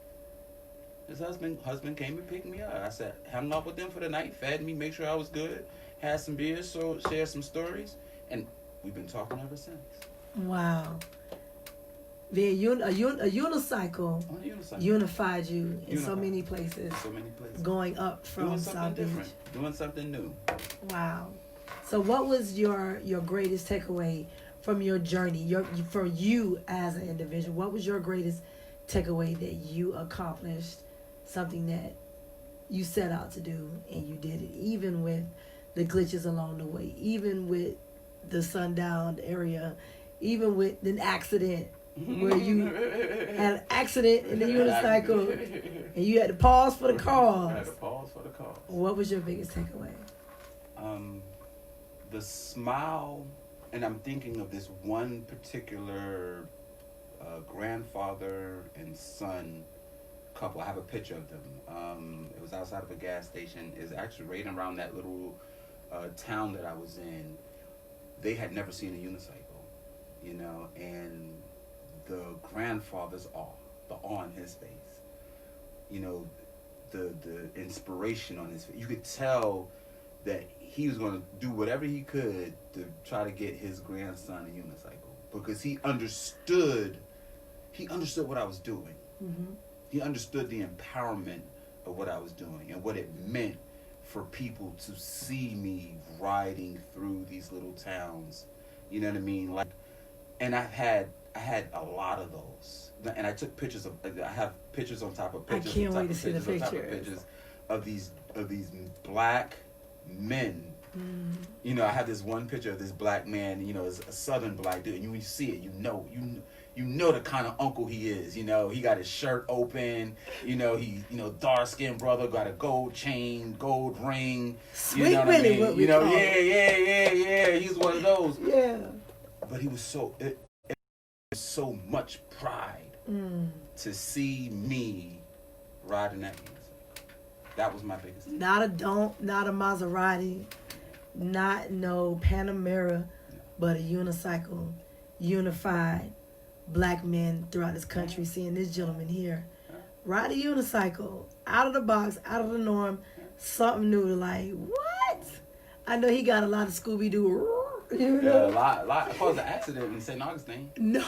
His husband came and picked me up. I said, hung out with them for the night, fed me, make sure I was good, had some beers, so shared some stories, and we've been talking ever since. Wow. A unicycle unified you in so many places. Going up from South Beach. Doing something new. Wow. So what was your greatest takeaway from your journey, for you as an individual? What was your greatest takeaway that you accomplished, something that you set out to do and you did it, even with the glitches along the way, even with the sundown area, even with an accident where you had an accident in the unicycle and you had to pause for the cause? What was your biggest takeaway? The smile, and I'm thinking of this one particular grandfather and son couple. I have a picture of them. It was outside of a gas station. It's actually right around that little town that I was in. They had never seen a unicycle, you know, and the grandfather's awe, the awe on his face, you know, the inspiration on his face. You could tell that he was going to do whatever he could to try to get his grandson a unicycle, because he understood what I was doing. Mm-hmm. He understood the empowerment of what I was doing and what it meant for people to see me riding through these little towns. You know what I mean? Like, and I had a lot of those, and I took pictures of. I have pictures on top of pictures. I can't wait to see the pictures of these black men. Mm. You know, I have this one picture of this black man. You know, it's a southern black dude, and when you see it, you know the kind of uncle he is. You know, he got his shirt open. You know, dark skinned brother, got a gold chain, gold ring. Sweet, you know what I mean? What we call yeah. He's one of those. Yeah. But he was so. so much pride to see me riding that unicycle. That was my biggest thing. Not a Maserati, not no Panamera, but a unicycle, unified black men throughout this country, seeing this gentleman here ride a unicycle, out of the box, out of the norm, something new to like, what? I know he got a lot of Scooby-Doo. You know? Yeah, a lot. I caused an accident in St. Augustine. No.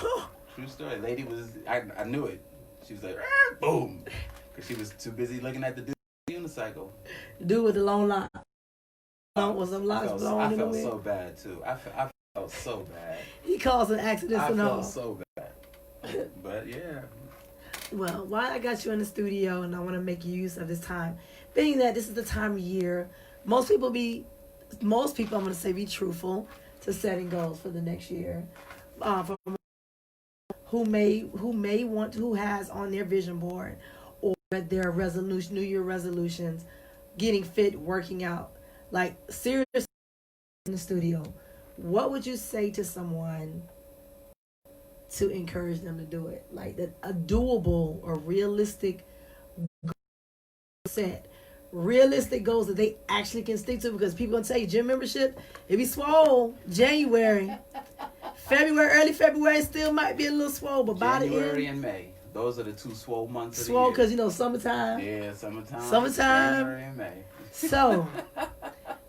True story. Lady was, I knew it. She was like, boom. Because she was too busy looking at the dude unicycle. Dude with the long line. Was some locks blown in the wind? I felt so bad, too. I felt so bad. He caused an accident and all. I felt so bad. But, yeah. Well, while I got you in the studio and I want to make use of this time, being that this is the time of year, most people, I'm going to say, be truthful to setting goals for the next year. Who has on their vision board or their New Year resolutions, getting fit, working out, like seriously in the studio, what would you say to someone to encourage them to do it? Like a doable or realistic set. Realistic goals that they actually can stick to, because people gonna tell you gym membership, it be swole January. Early February still might be a little swole, but by the end, January and May, those are the two swole months of the year. Swole because summertime. Yeah, summertime. January and May.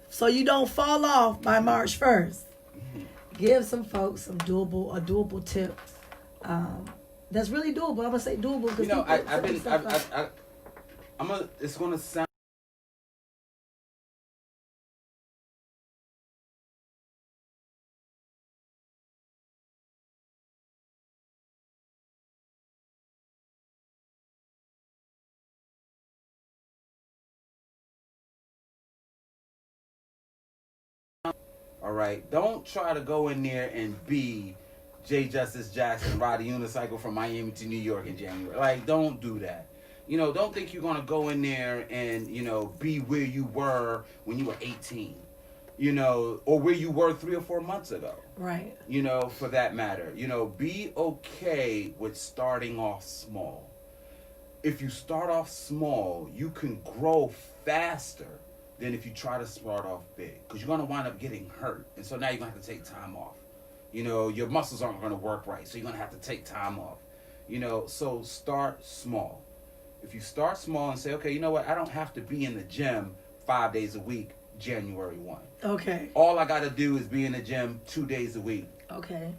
So you don't fall off by March 1st. Give some folks a doable tip. That's really doable. I'm gonna say doable because it's gonna sound. All right, don't try to go in there and be J. Justice Jackson, ride a unicycle from Miami to New York in January. Like, don't do that. Don't think you're going to go in there and, be where you were when you were 18, or where you were 3 or 4 months ago. Right. For that matter. Be okay with starting off small. If you start off small, you can grow faster than if you try to start off big. Because you're going to wind up getting hurt. And so now you're going to have to take time off. Your muscles aren't going to work right. So you're going to have to take time off. So start small. If you start small and say, okay, you know what? I don't have to be in the gym 5 days a week, January 1. Okay. All I got to do is be in the gym 2 days a week. Okay.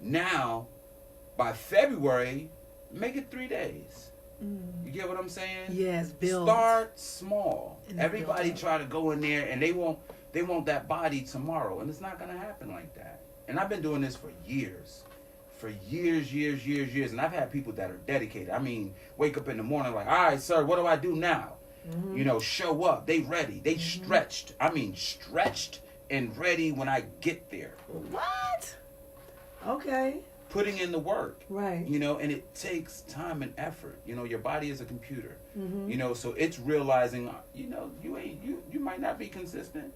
Now, by February, make it 3 days. You get what I'm saying? Yes, build. Start small. Everybody try to go in there and they want that body tomorrow, and it's not going to happen like that. And I've been doing this for years. For years, and I've had people that are dedicated. I mean, wake up in the morning like, all right, sir, what do I do now? Mm-hmm. Show up. They ready. They stretched. I mean, stretched and ready when I get there. What? Okay. Putting in the work. Right. And it takes time and effort. Your body is a computer. Mm-hmm. So it's realizing, you might not be consistent.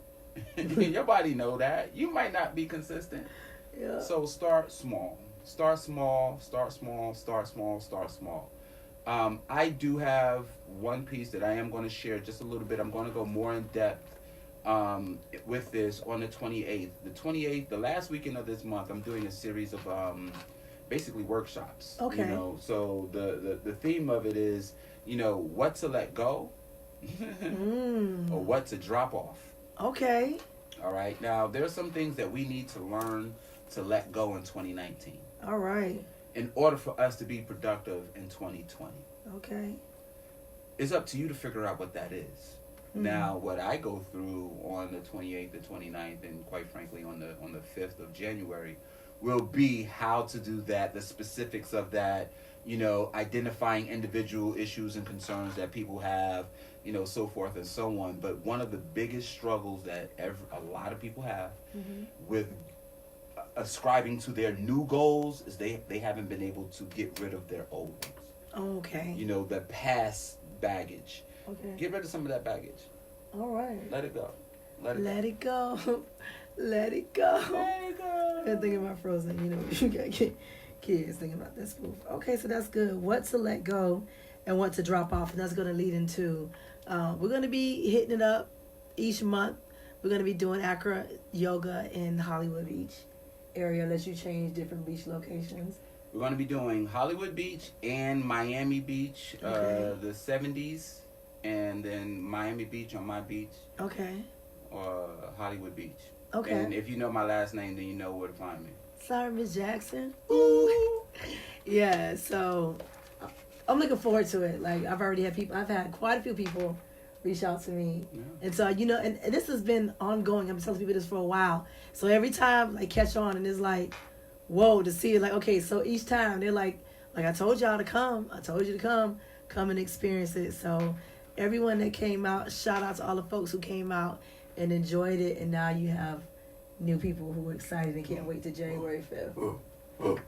Your body know that. You might not be consistent. Yeah. So start small. Start small. I do have one piece that I am going to share just a little bit. I'm going to go more in depth with this on the 28th. The 28th, the last weekend of this month, I'm doing a series of basically workshops. Okay. So the theme of it is, what to let go or what to drop off. Okay. All right. Now, there are some things that we need to learn to let go in 2019. All right. In order for us to be productive in 2020. Okay. It's up to you to figure out what that is. Mm-hmm. Now, what I go through on the 28th, the 29th, and quite frankly on the 5th of January will be how to do that, the specifics of that, identifying individual issues and concerns that people have, so forth and so on. But one of the biggest struggles that a lot of people have with ascribing to their new goals is they haven't been able to get rid of their old ones. Okay. The past baggage. Okay. Get rid of some of that baggage. All right. Let it go. Let it go. Let it go. Let it go. I think about Frozen. You gotta Kids thinking about this spoof. Okay, so that's good. What to let go and what to drop off. And that's going to lead into, we're going to be hitting it up each month. We're going to be doing acro yoga in Hollywood Beach area. Let you change different beach locations. We're going to be doing Hollywood Beach and Miami Beach, Okay. the 70s, and then Miami Beach on my beach, Okay. or Hollywood Beach. Okay. And if you know my last name, then you know where to find me. Sorry, Miss Jackson. Ooh. Yeah, so I'm looking forward to it. Like, I've had quite a few people reach out to me. Yeah. And so, and this has been ongoing. I've been telling people this for a while. So every time I catch on and it's like, whoa, to see it, like, okay, so each time they're like I told y'all to come. I told you to come and experience it. So everyone that came out, shout out to all the folks who came out and enjoyed it. And now you have new people who are excited and can't wait to January 5th.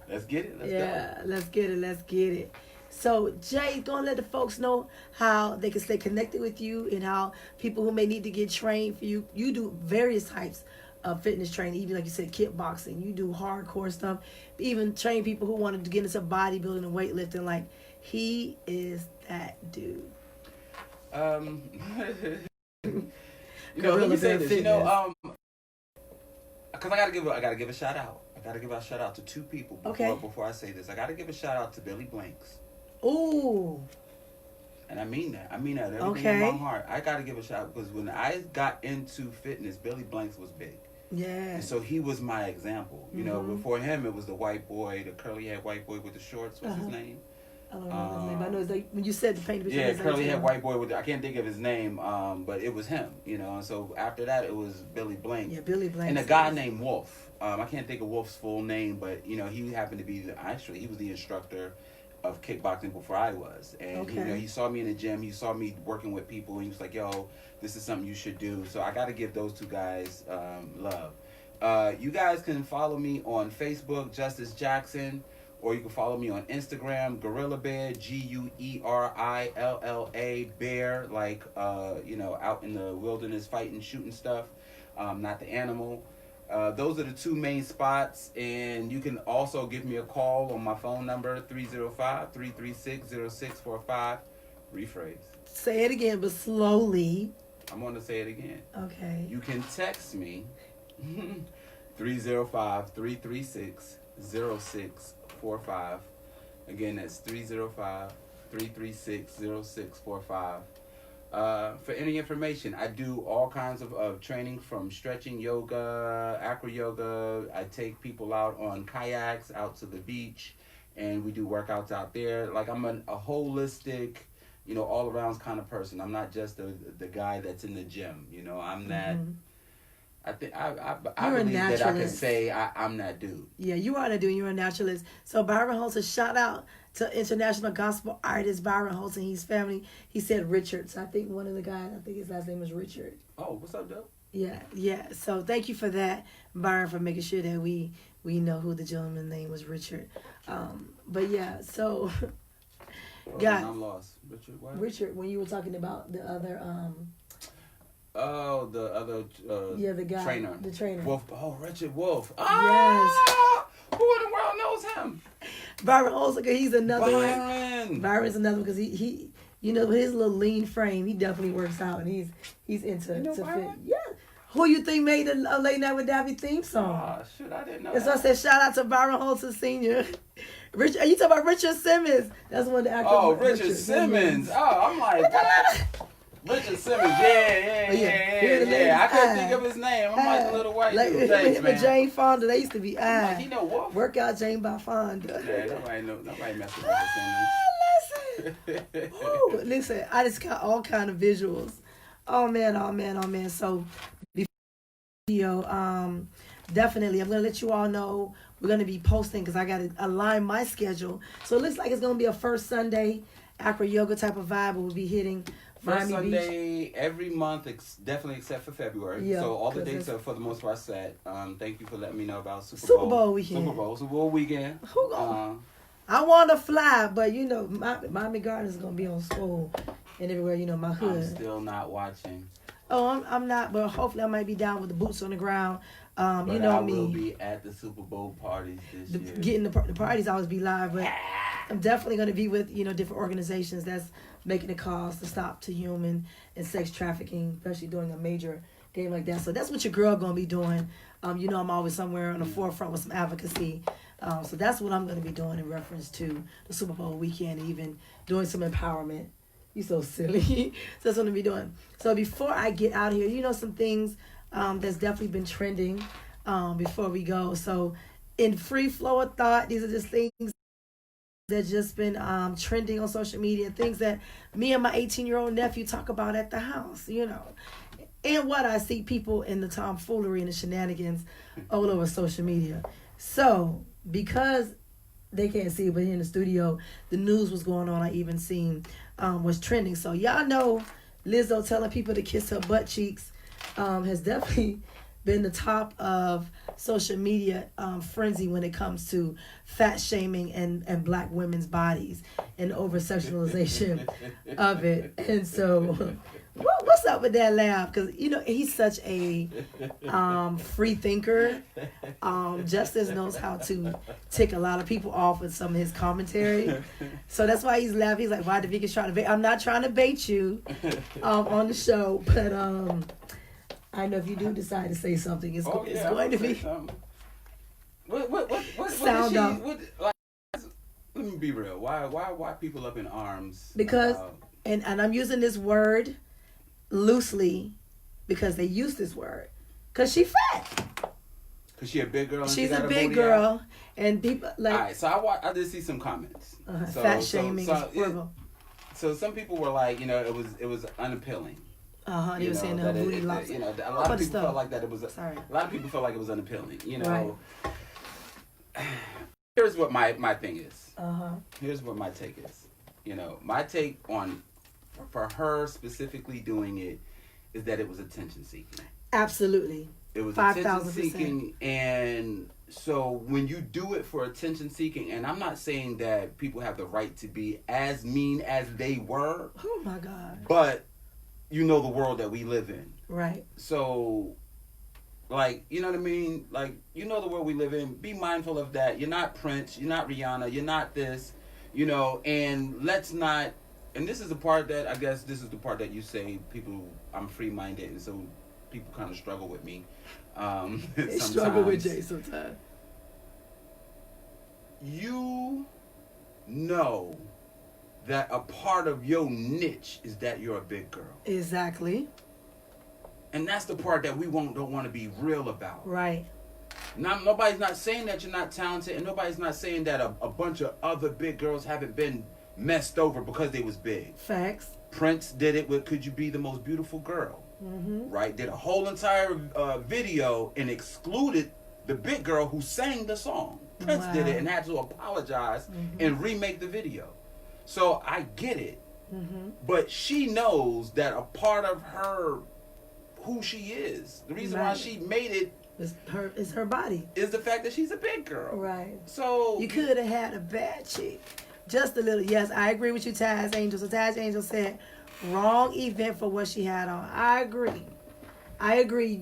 Let's get it. Let's Yeah, let's get it. So, Jay, gonna let the folks know how they can stay connected with you and how people who may need to get trained for you. You do various types of fitness training, even like you said, kickboxing. You do hardcore stuff. Even train people who wanted to get into bodybuilding and weightlifting. Like, he is that dude. Let me say this. Because I gotta give a shout out. I gotta give a shout out to two people before I say this. I gotta give a shout out to Billy Blanks. Ooh. And I mean that. Everything in my heart. I gotta give a shout out because when I got into fitness, Billy Blanks was big. Yeah. And so he was my example. You know, before him it was the white boy, the curly haired white boy with the shorts. What's his name? I don't know his name. But I know it's like when you said the paint picture. Yeah, curly haired white boy with I can't think of his name, but it was him, And so after that it was Billy Blanks. Yeah, Billy Blanks. And a guy named Wolf. I can't think of Wolf's full name, but he happened to be he was the instructor of kickboxing before I was. And he saw me in the gym, he saw me working with people, and he was like, yo, this is something you should do. So I gotta give those two guys love. You guys can follow me on Facebook, Justice Jackson, or you can follow me on Instagram, Gorilla Bear, GUERILLA Bear, like out in the wilderness fighting, shooting stuff, not the animal. Those are the two main spots, and you can also give me a call on my phone number, 305-336-0645. Rephrase. Say it again, but slowly. I'm going to say it again. Okay. You can text me, 305-336-0645. Again, that's 305-336-0645. For any information, I do all kinds of training, from stretching, yoga, acro yoga. I take people out on kayaks out to the beach, and we do workouts out there. Like, I'm a holistic, all around kind of person. I'm not just the guy that's in the gym. I'm that. I think I believe that I can say I'm that dude. Yeah, you are that dude. You're a naturalist. So Byron Holton, shout out to international gospel artist Byron Holton. He's family. He said Richard. So I think one of the guys, his last name was Richard. Oh, what's up, Doe? Yeah. So thank you for that, Byron, for making sure that we know who the gentleman's name was, Richard. But yeah, so guys, I'm lost. Richard, what? Richard, when you were talking about the other the other the guy, trainer. The trainer. Wolf. Oh, Richard Wolf. Yes. Who in the world knows him? Byron also, he's another Byron. one. Byron's another one because he with his little lean frame, he definitely works out, and he's into fit. Yeah. Who you think made a Late Night with Davi theme song? Oh, shit, I didn't know. And so I said, shout out to Byron Holton Sr. Rich, are you talking about Richard Simmons? That's one of the actors. Oh, Richard Simmons. Oh, I'm like, Richard Simmons. Yeah. I couldn't think of his name. I'm like a little white dude. Thanks, him man. and Jane Fonda, they used to be like, you know what? Workout Jane by Fonda. Yeah, nobody messing with Simmons. Listen, I just got all kind of visuals. Oh man. So video, definitely I'm gonna let you all know we're gonna be posting because I gotta align my schedule. So it looks like it's gonna be a first Sunday acro yoga type of vibe. We'll be hitting First Miami Sunday Beach. Every month, definitely except for February. Yeah, so all the dates are for the most part set. Thank you for letting me know about Super Bowl weekend. Super Bowl weekend. Who gonna? I want to fly, but Miami Gardens is gonna be on school and everywhere. My hood. I'm still not watching. Oh, I'm not, but hopefully I might be down with the boots on the ground. But you know I me. will be at the Super Bowl parties this year. Getting the parties, I always be live, but I'm definitely going to be with, different organizations that's making the calls to stop to human and sex trafficking, especially during a major game like that. So that's what your girl going to be doing. I'm always somewhere on the forefront with some advocacy. So that's what I'm going to be doing in reference to the Super Bowl weekend, even doing some empowerment. You so silly. So that's what I'm going to be doing. So before I get out of here, some things that's definitely been trending before we go. So in free flow of thought, these are just things that's just been trending on social media, things that me and my 18-year-old nephew talk about at the house, and what I see people in the tomfoolery and the shenanigans all over social media. So because they can't see it, but here in the studio, the news was going on. I even seen was trending. So y'all know Lizzo telling people to kiss her butt cheeks has definitely been the top of social media frenzy when it comes to fat shaming and black women's bodies and over sexualization of it. And so what's up with that laugh? Because he's such a free thinker. Justice knows how to tick a lot of people off with some of his commentary. So that's why he's laughing. He's like, why Davica's trying to bait? I'm not trying to bait you on the show, but I know if you do decide to say something, it's going to be What sound off. Let me be real. Why people up in arms? Because and I'm using this word loosely because they use this word. Because she fat. Because she a big girl. And she's she got a big girl, out. And people like. All right, so I did see some comments. Fat shaming. So some people were like, it was unappealing. They were saying the booty lots. A lot of people felt like that it was. A lot of people felt like it was unappealing. Right. Here's what my thing is. Here's what my take is. My take on for her specifically doing it is that it was attention seeking. Absolutely. It was 5,000%. attention seeking, and so when you do it for attention seeking, and I'm not saying that people have the right to be as mean as they were. Oh my God. But the world that we live in. Right. So, like, you know what I mean? Like, the world we live in. Be mindful of that. You're not Prince. You're not Rihanna. You're not this. And let's not. And this is the part that, I guess, this is the part that you say people, I'm free-minded, and so people kind of struggle with me. They struggle with Jay sometimes. You know that a part of your niche is that you're a big girl. Exactly. And that's the part that we don't want to be real about. Right. Now, nobody's not saying that you're not talented, and nobody's not saying that a bunch of other big girls haven't been messed over because they was big. Facts. Prince did it with Could You Be the Most Beautiful Girl? Mm-hmm. Right? Did a whole entire video and excluded the big girl who sang the song. Prince did it and had to apologize and remake the video. So I get it, but she knows that a part of her, who she is, the reason why she made it is her body, is the fact that she's a big girl. Right. So you could have had a bad chick, just a little. Yes, I agree with you, Taz Angel. So Taz Angel said, wrong event for what she had on. I agree.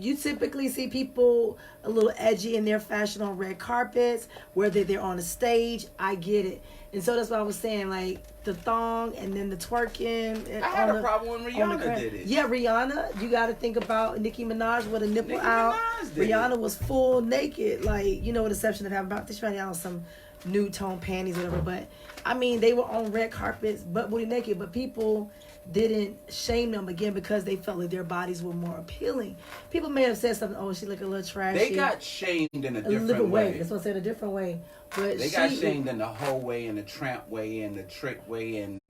You typically see people a little edgy in their fashion on red carpets, whether they're on a stage. I get it. And so that's what I was saying, like the thong and then the twerking. I had a problem when Rihanna did it. Yeah, Rihanna. You got to think about Nicki Minaj with a nipple out. Rihanna was full naked, like, with the exception of having about this running out some nude tone panties or whatever. But I mean, they were on red carpets, butt booty naked. But people didn't shame them again because they felt like their bodies were more appealing. People may have said something. Oh, she look a little trashy. They got shamed in a different way. That's what I said, a different way. But they got shamed in the hoe way, and the tramp way, and the trick way, and.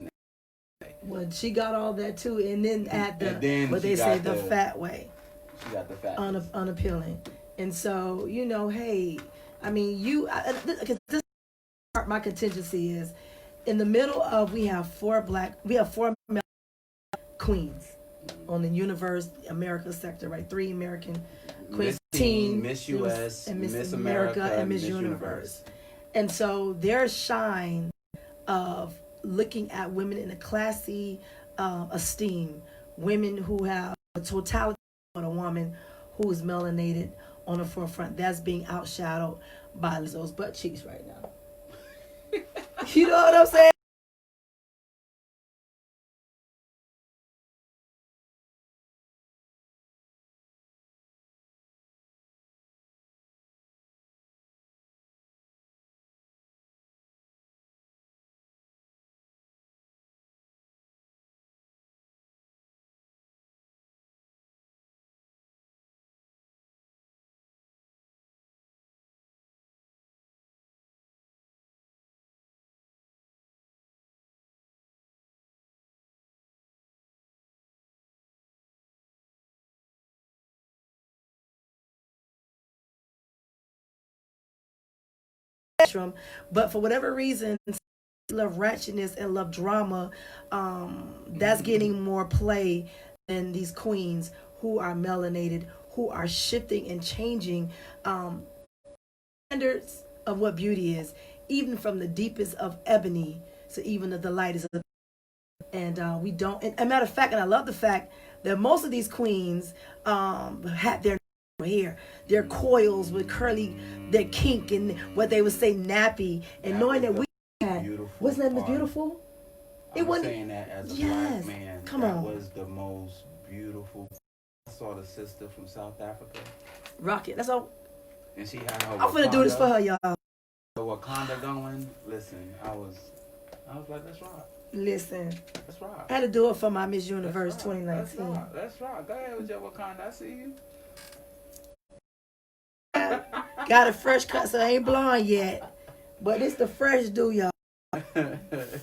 Well, she got all that too, and then the fat way. She got the fat. Unappealing, and so hey, I mean, because this part, my contingency is in the middle of we have four male queens on the Universe America sector, right? 3 American queens, Miss US, and Miss America, and Miss Universe. And so their shine of looking at women in a classy esteem, women who have the totality of a woman who is melanated on the forefront, that's being outshadowed by those butt cheeks right now. You know what I'm saying? But for whatever reason, love ratchetness and love drama, that's getting more play than these queens who are melanated, who are shifting and changing standards of what beauty is, even from the deepest of ebony to even the lightest of. And we don't. And a matter of fact, and I love the fact that most of these queens had their hair, their coils with curly, their kink, and what they would say nappy, and knowing that we had, wasn't that beautiful? It wasn't saying that as a black man. Come that on. Was the most beautiful. I saw the sister from South Africa. Rocket. That's all. And she had her. I'm finna do this for her, y'all. The Wakanda going. Listen, I was like, let's rock. Listen, let's rock. I had to do it for my Miss Universe 2019. Let's rock. Go ahead with your Wakanda. I see you. Got a fresh cut, so I ain't blonde yet. But it's the fresh do, y'all.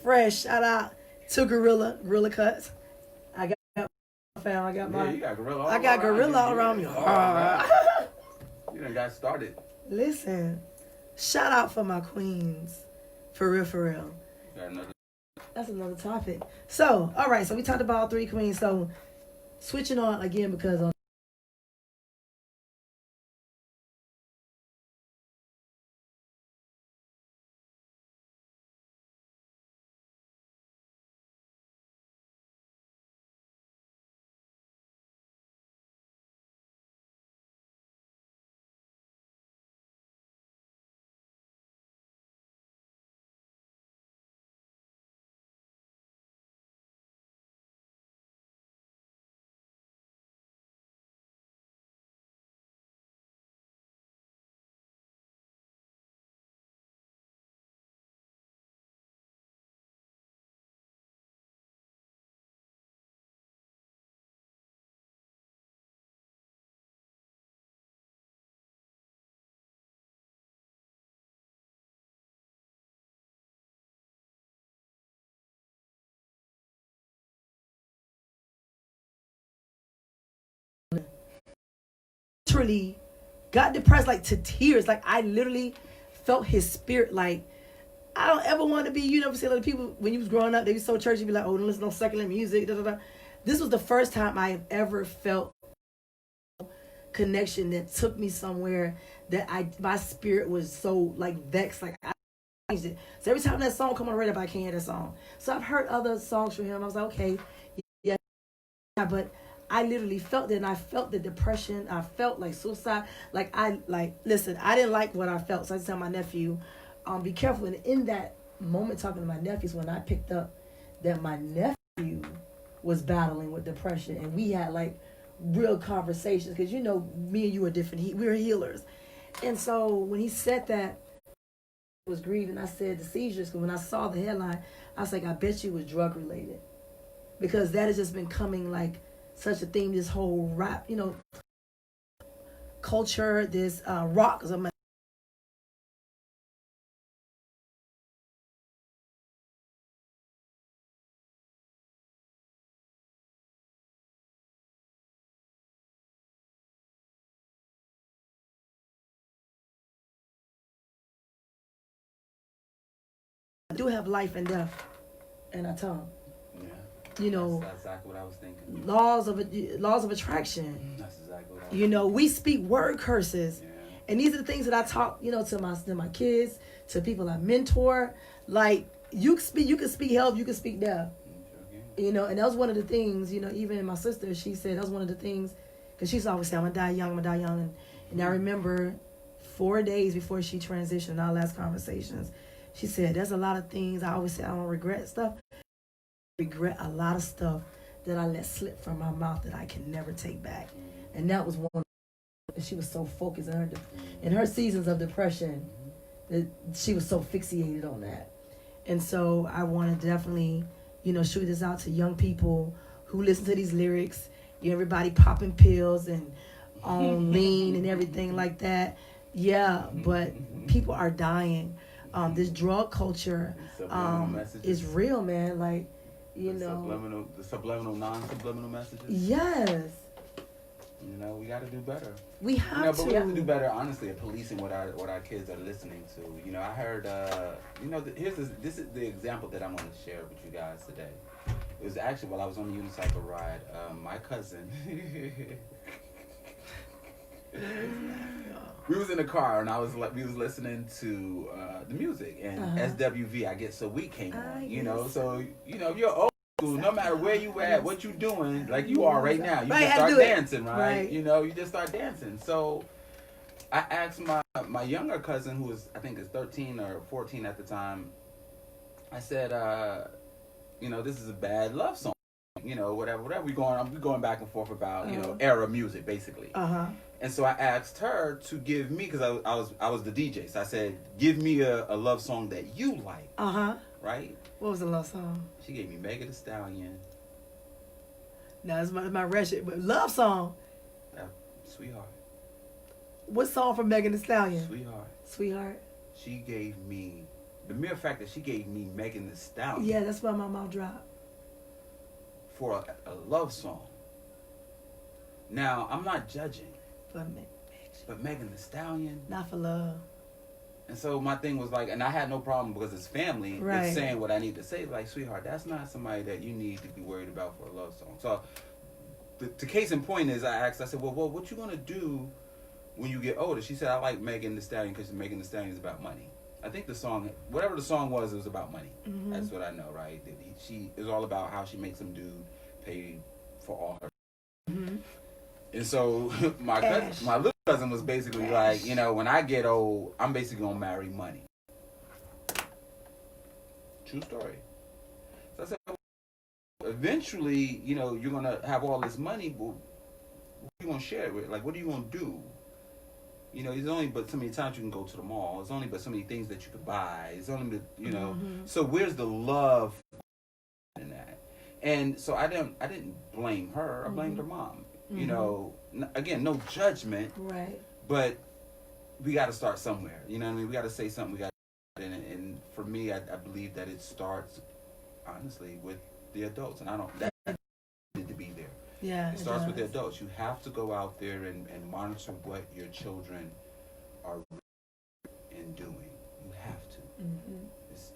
Fresh. Shout out to Gorilla Cuts. I got my. You got Gorilla. I got Gorilla all around me. You done got started. Listen, shout out for my queens, for real, for real. That's another topic. So, all right. So we talked about all three queens. So switching on again because. Literally got depressed like to tears. Like I literally felt his spirit. Like I don't ever want to be, you know, see like people when you was growing up, they be so churchy, be like, oh, don't listen to secular music. Da, da, da. This was the first time I have ever felt connection that took me somewhere that my spirit was so like vexed. Like I changed it. So every time that song come on the radio, I can't hear that song. So I've heard other songs from him. I was like, okay, yeah, but I literally felt it, and I felt the depression. I felt like suicide. Listen, I didn't like what I felt. So I just tell my nephew, be careful. And in that moment talking to my nephews, when I picked up that my nephew was battling with depression, and we had like real conversations, because you know, me and you are different. We were healers. And so when he said that, I was grieving. I said the seizures, because when I saw the headline, I was like, I bet you was drug related. Because that has just been coming like such a theme, this whole rap, you know, culture, this rock. I do have life and death in our tongue. You know, that's exactly what I was thinking. Laws of attraction. That's exactly what I was You know, we speak word curses. Yeah. And these are the things that I talk, you know, to my kids, to people I mentor. Like you can speak health, you can speak death. You know, and that was one of the things, you know, even my sister, she said that was one of the things, because she used to always say, I'm going to die young, I'm going to die young. And I remember 4 days before she transitioned in our last conversations, she said, there's a lot of things. I always say I don't regret stuff. I regret a lot of stuff that I let slip from my mouth that I can never take back. And that was one. She was so focused in her seasons of depression that she was so fixated on that. And so I want to definitely, you know, shoot this out to young people who listen to these lyrics. You know, everybody popping pills and on lean and everything like that. Yeah, but people are dying. This drug culture is real, man. Like, you know, the subliminal, non-subliminal messages. Yes. You know, we got to do better. We have to. But we have to do better, honestly, at policing what our kids are listening to. You know, I heard. You know, this is the example that I'm going to share with you guys today. It was actually while I was on the unicycle ride. My cousin. We was in the car and we was listening to the music and SWV, I Get So Weak came on. You know, so you know, if you're old school, no matter where you at, what you doing, like you are right now, you just start dancing, right? You know, you just start dancing. So I asked my younger cousin, who was I think is 13 or 14 at the time. I said, you know, this is a bad love song. You know, whatever. We going back and forth about you know era music basically. And so I asked her to give me, because I was the DJ. So I said, give me a love song that you like. Right? What was the love song? She gave me Megan Thee Stallion. No, it's my wretched, but love song. Sweetheart. What song from Megan Thee Stallion? Sweetheart. She gave me, the mere fact that she gave me Megan Thee Stallion. Yeah, that's why my mouth dropped. For a love song. Now, I'm not judging. But Megan Thee Stallion. Not for love. And so my thing was like, and I had no problem because it's family with saying what I need to say. Like, sweetheart, that's not somebody that you need to be worried about for a love song. So the case in point is I said, well, what you going to do when you get older? She said, I like Megan Thee Stallion because Megan Thee Stallion is about money. I think the song, whatever the song was, it was about money. That's what I know, right? She is all about how she makes some dude pay for all her. And so my little cousin was basically like, you know, when I get old, I'm basically gonna marry money. True story. So I said, eventually, you know, you're gonna have all this money, but who are you gonna share it with? Like, what are you gonna do? You know, there's only but so many times you can go to the mall. There's only but so many things that you could buy. It's only, you know. So where's the love in that? And so I didn't blame her. I blamed her mom. You know, again, no judgment. Right. But we got to start somewhere. You know what I mean? We got to say something. We got, and for me, I believe that it starts, honestly, with the adults. And I don't. That need to be there. Yeah. It starts with the adults. You have to go out there and monitor what your children are and doing. You have to. It's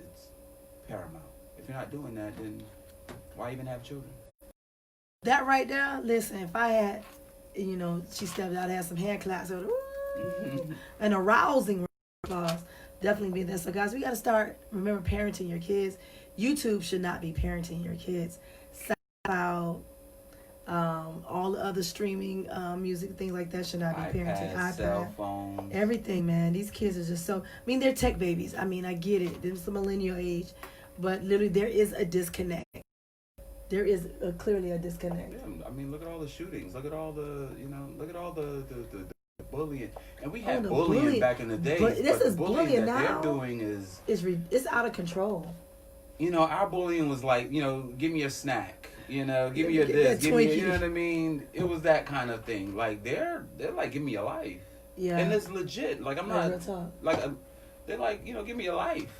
paramount. If you're not doing that, then why even have children? That right there, listen, if I had, you know, she stepped out, had some hand claps, an arousing applause, definitely be there. So guys, we got to start, remember, parenting your kids. YouTube should not be parenting your kids. SoundCloud, all the other streaming music, things like that should not be parenting. iPad, cell phones. Everything, man. These kids are just so, I mean, they're tech babies. I mean, I get it. This is the millennial age. But literally, there is a disconnect. There is clearly a disconnect. Yeah, I mean, look at all the shootings. Look at all the, you know, look at all the bullying. And we had bullying back in the day. But this is bullying now. That they're doing is... It's out of control. You know, our bullying was like, you know, give me a snack. You know, give me a this. Give me a, you know what I mean? It was that kind of thing. Like, they're like, give me a life. Yeah. And it's legit. Like, I'm not... Like, they're like, you know, give me a life.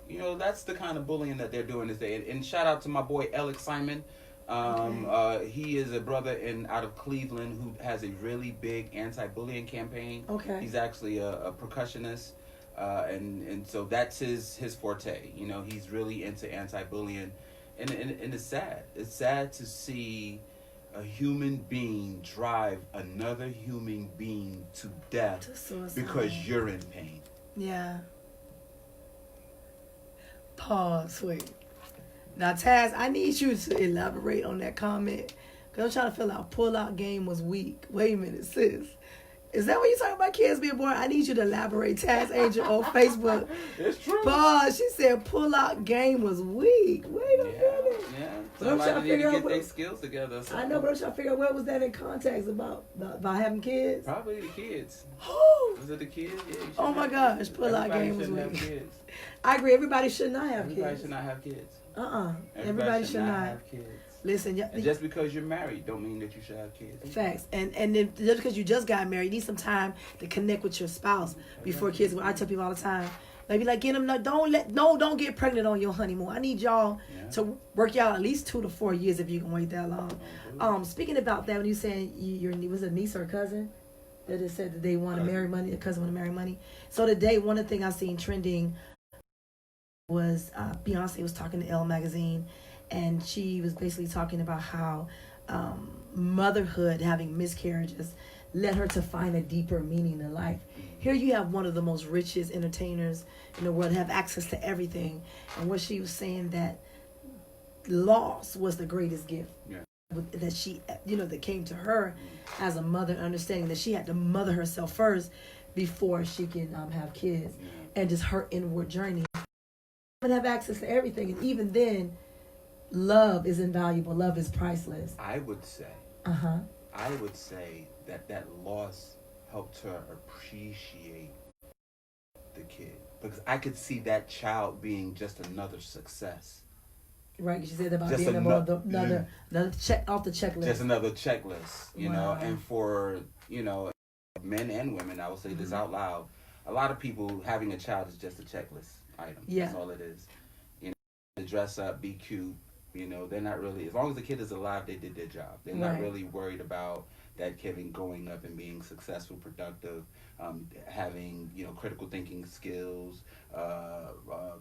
You know, that's the kind of bullying that they're doing this day. And shout out to my boy Alex Simon. He is a brother out of Cleveland who has a really big anti-bullying campaign. He's actually a percussionist. And so that's his forte. You know, he's really into anti-bullying. And it's sad. It's sad to see a human being drive another human being to death because you're in pain. Yeah. Pause. Wait. Now, Taz, I need you to elaborate on that comment. Because I'm trying to feel out pull-out game was weak. Wait a minute, sis. Is that what you're talking about, kids being born? I need you to elaborate. Taz Angel on Facebook. It's true. But she said pull-out game was weak. Wait a minute. Yeah. But I'm trying to need figure to out get their skills together. So. I know, but I'm trying to figure out what was that in context about having kids? Probably the kids. Oh, Was it the kids? Yeah, oh my gosh, pull-out game was have weak. kids. I agree. Everybody should not have Everybody kids. should not have kids. Everybody should not have kids. Listen, And just because you're married don't mean that you should have kids. facts. And then just because you just got married, you need some time to connect with your spouse before kids. I tell people all the time, they be like, get them, don't get pregnant on your honeymoon. I need y'all to work y'all at least 2 to 4 years if you can wait that long. Speaking about that, when you saying your was a niece or a cousin that just said that they want to marry money, a cousin want to marry money. So today, one of the things I seen trending was Beyonce was talking to Elle magazine, and she was basically talking about how motherhood, having miscarriages, led her to find a deeper meaning in life. Here you have one of the most richest entertainers in the world, have access to everything, and what she was saying that loss was the greatest gift. That she, that came to her as a mother, understanding that she had to mother herself first before she can have kids, and just her inward journey. And have access to everything, and even then, love is invaluable. Love is priceless. I would say that loss helped her appreciate the kid, because I could see that child being just another success. Right, she said about just being another check off the checklist. Just another checklist, you know. And for men and women, I will say this out loud: a lot of people, having a child is just a checklist item. Yeah. That's all it is. To dress up, be cute. They're not really, as long as the kid is alive, they did their job. They're not really worried about that kid growing up and being successful, productive, having, critical thinking skills,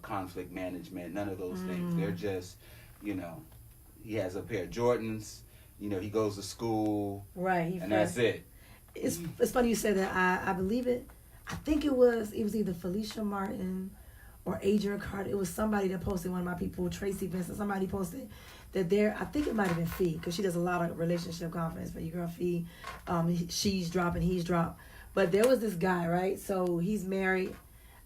conflict management, none of those things. They're just, he has a pair of Jordans, he goes to school, and that's it. It's funny you say that. I believe it. I think it was either Felicia Martin or Adrian Carter. It was somebody that posted, one of my people, Tracy Vincent, somebody posted that I think it might have been Fee, because she does a lot of relationship confidence for your girl Fee. She's dropping, he's dropped. But there was this guy, right? So he's married.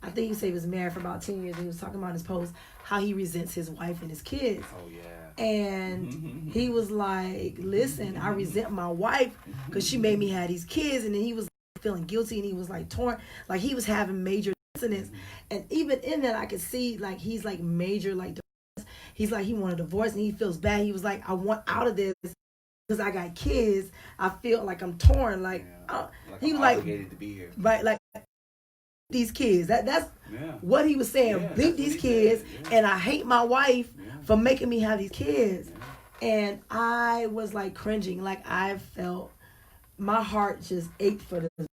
I think he said he was married for about 10 years. And he was talking about in his post how he resents his wife and his kids. Oh, yeah. And he was like, listen, I resent my wife because she made me have these kids. And then he was feeling guilty, and he was like torn. Like he was having major dissonance. And even in that, I could see like he's like major like divorce. He's like he wanted a divorce, and he feels bad. He was like, I want out of this because I got kids. I feel like I'm torn. Like he was like obligated to be here. Right, like these kids. That's what he was saying. Bleep these kids, and I hate my wife for making me have these kids. And I was like cringing. Like I felt my heart just ached for this.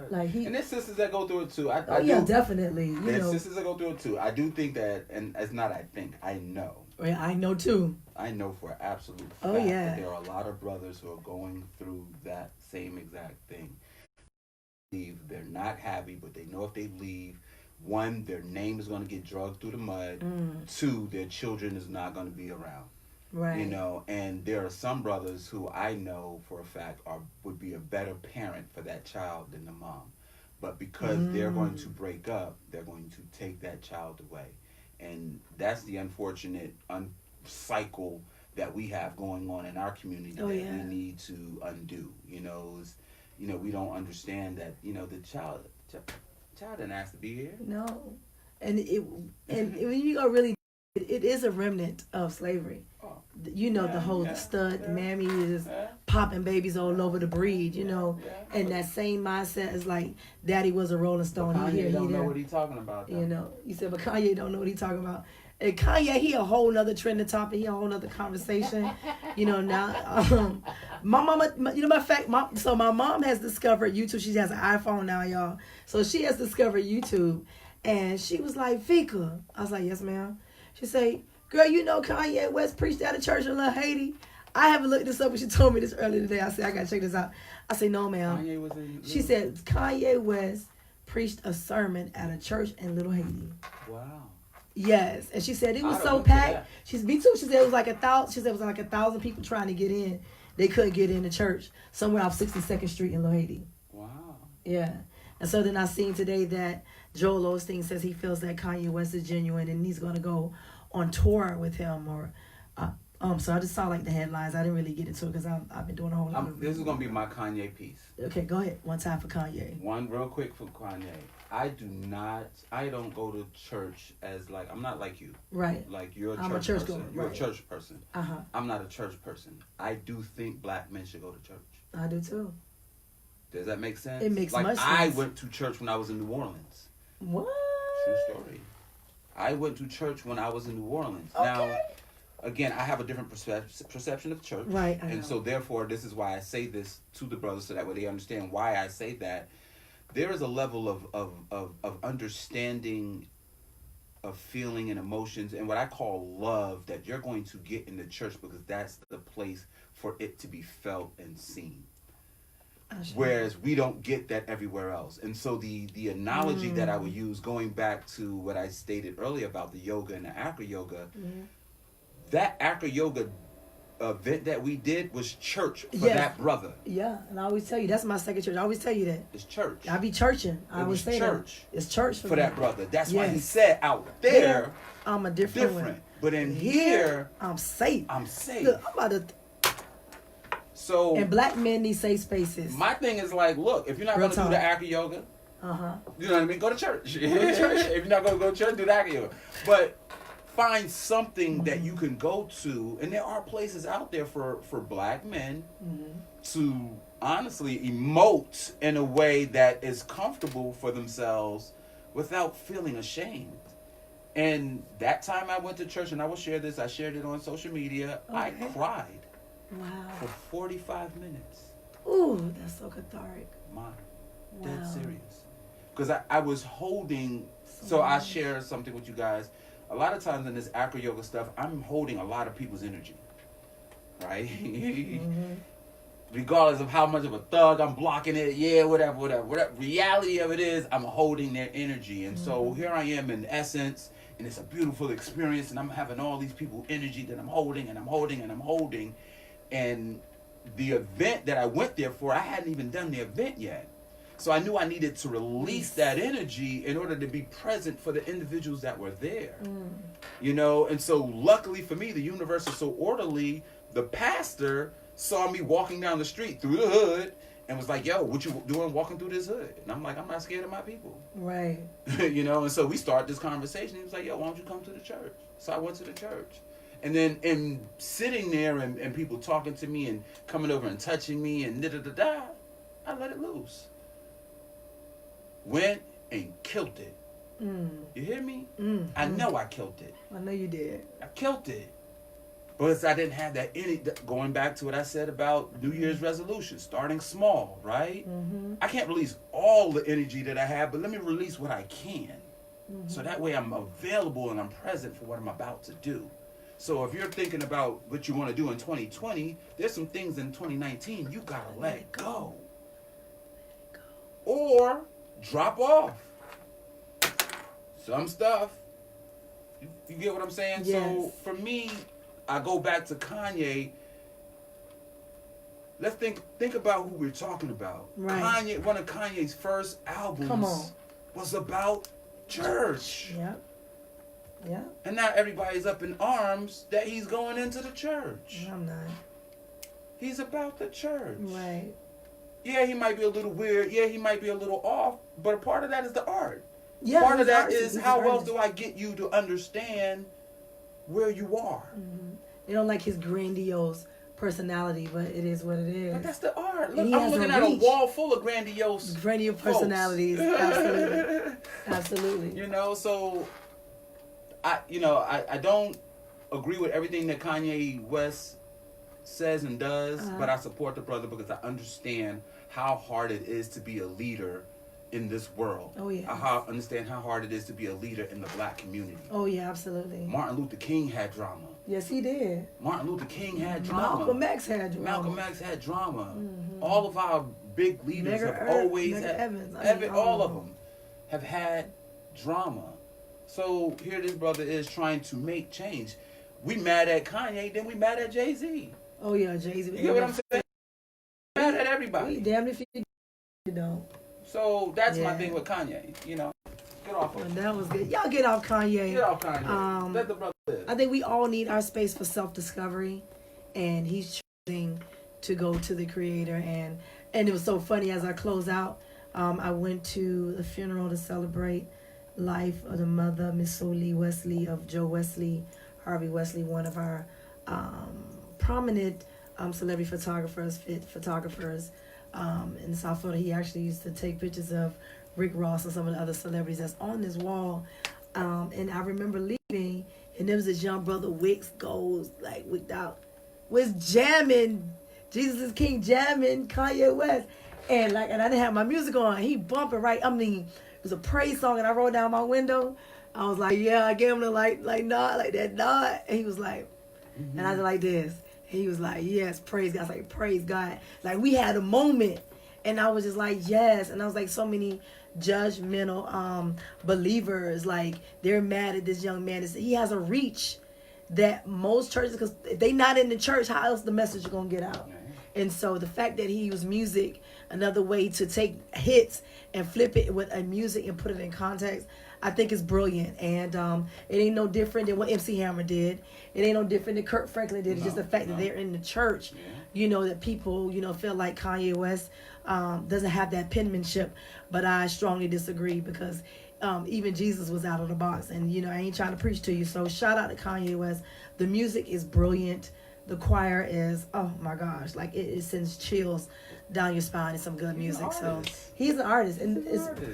Like and there's sisters that go through it too. Definitely. There's sisters that go through it too. I do think that, and it's not I think, I know. Yeah, I know too. I know for an absolute fact that there are a lot of brothers who are going through that same exact thing. They're not happy, but they know if they leave, 1, their name is going to get dragged through the mud. 2, their children is not going to be around. Right. And there are some brothers who I know for a fact would be a better parent for that child than the mom. But because they're going to break up, they're going to take that child away. And that's the unfortunate cycle that we have going on in our community that we need to undo. We don't understand that, the child didn't ask to be here. No. And when you go really, it is a remnant of slavery. The whole stud, the mammy is popping babies all over the breed, and that same mindset is like, daddy was a Rolling Stone. Kanye don't know what he's talking about. You said, but Kanye don't know what he's talking about. And Kanye, he a whole nother trending topic. He a whole nother conversation. Now, my mama, matter of fact, my mom has discovered YouTube. She has an iPhone now, y'all. So she has discovered YouTube, and she was like, Vika. I was like, yes, ma'am. She say, girl, Kanye West preached at a church in Little Haiti. I haven't looked this up, but she told me this earlier today. I said, I got to check this out. I said, no, ma'am. She said, Kanye West preached a sermon at a church in Little Haiti. Wow. Yes, and she said it was I don't so went to packed. that. She's me too. She said it was like 1,000. She said it was like 1,000 people trying to get in. They couldn't get in the church somewhere off 62nd Street in Lahady. Wow. Yeah, and so then I seen today that Joel Osteen says he feels that Kanye West is genuine and he's gonna go on tour with him or. So I just saw like the headlines. I didn't really get into it because I've been doing a whole lot of. This is gonna be my Kanye piece. Okay, go ahead. One time for Kanye. One real quick for Kanye. I don't go to church as like, I'm not like you. Right. Like you're a I'm church a church person. goer, You're right. a church person. Uh-huh. I'm not a church person. I do think black men should go to church. I do too. Does that make sense? It makes much sense. I went to church when I was in New Orleans. What? True story. I went to church when I was in New Orleans. Okay. Now, again, I have a different perception of church. Right. And so therefore, this is why I say this to the brothers so that way they understand why I say that. There is a level of understanding, of feeling and emotions, and what I call love that you're going to get in the church because that's the place for it to be felt and seen. Whereas we don't get that everywhere else. And so the analogy that I would use, going back to what I stated earlier about the yoga and the acro yoga, that acro yoga event that we did was church for that brother. Yeah, and I always tell you, that's my second church. I always tell you that. It's church. I be churching. I always say church. that. It's church for that brother. That's why he Yes. said out there, I'm a different one. But in here, I'm safe. I'm safe. Look, I'm about to. So And black men need safe spaces. my thing is like, look, if you're not going to do the acro yoga, you know what I mean? Go to church. If you're not going to go to church, do the acro yoga. But find something that you can go to, and there are places out there for black men to honestly emote in a way that is comfortable for themselves without feeling ashamed. And that time I went to church, and I will share this, I shared it on social media, I cried for 45 minutes. Ooh, that's so cathartic. Dead serious. Because I was holding, so I share something with you guys. A lot of times in this acro yoga stuff, I'm holding a lot of people's energy, right? Regardless of how much of a thug I'm blocking it, whatever. Reality of it is, I'm holding their energy. And so here I am in essence, and it's a beautiful experience, and I'm having all these people energy that I'm holding, and I'm holding, and I'm holding. And the event that I went there for, I hadn't even done the event yet. So I knew I needed to release that energy in order to be present for the individuals that were there. You know, and so luckily for me, the universe is so orderly. The pastor saw me walking down the street through the hood and was like, yo, what you doing walking through this hood? And I'm like, I'm not scared of my people. Right. You know, and so we started this conversation. He was like, yo, why don't you come to the church? So I went to the church. And then in sitting there and people talking to me and coming over and touching me and da-da-da-da, I let it loose. Went and killed it. You hear me? I know I killed it. I know you did. I killed it. But I didn't have that going back to what I said about New Year's resolution, starting small, right? I can't release all the energy that I have, but let me release what I can. So that way I'm available and I'm present for what I'm about to do. So if you're thinking about what you want to do in 2020, there's some things in 2019 you gotta let go. Or drop off some stuff. You get what I'm saying? Yes. So for me, I go back to Kanye. Let's think about who we're talking about. Right. Kanye, one of Kanye's first albums was about church. Yep. Yeah. And now everybody's up in arms that he's going into the church. I'm not. He's about the church. Right. Yeah, he might be a little weird. Yeah, he might be a little off. But a part of that is the art. Yeah, Part of that artist. is He's how an else artist. do I get you to understand where you are? They don't like his grandiose personality, but it is what it is. But that's the art. And Look, he I'm has looking a at a reach. wall full of grandiose folks. Personalities. Absolutely. Absolutely. You know, so I don't agree with everything that Kanye West says and does, but I support the brother because I understand how hard it is to be a leader in this world. Oh, yeah. I understand how hard it is to be a leader in the black community. Oh, yeah, absolutely. Martin Luther King had drama. Yes, he did. Martin Luther King had drama. Malcolm X had drama. Malcolm X had drama. All of our big leaders have always had. Evans. All of them have had drama. So here this brother is trying to make change. We mad at Kanye, then we mad at Jay-Z. Oh yeah, Jay-Z. You get what I'm saying? Mad at everybody. We damn if you don't. So that's my thing with Kanye. You know, get off of And that was good. Y'all get off Kanye. Get off Kanye. Let the brother live. I think we all need our space for self-discovery, and he's choosing to go to the Creator. And it was so funny as I close out. I went to the funeral to celebrate life of the mother, Miss Solie Wesley of Joe Wesley, Harvey Wesley, one of our prominent celebrity photographers in South Florida. He actually used to take pictures of Rick Ross and some of the other celebrities that's on this wall. And I remember leaving, and there was this young brother, Wicks goes, like, wicked out, was jamming, Jesus is King, jamming Kanye West. And I didn't have my music on. He bumping right. I mean, it was a praise song, and I rolled down my window. I was like, yeah, I gave him the like nod, like that nod. And he was like, and I was like this. And he was like, yes, praise God. I was like, praise God. Like, we had a moment. And I was just like, yes. And I was like, so many judgmental believers, like, they're mad at this young man. He has a reach that most churches, because if they not in the church, how else the message is going to get out? And so the fact that he used music, another way to take hits and flip it with a music and put it in context, I think is brilliant. And it ain't no different than what MC Hammer did. It ain't no different than Kirk Franklin did. It's just the fact that they're in the church, that people, feel like Kanye West doesn't have that penmanship. But I strongly disagree, because even Jesus was out of the box. And, I ain't trying to preach to you. So shout out to Kanye West. The music is brilliant. The choir is, oh my gosh, like it sends chills down your spine. It's some good music. So he's an artist, and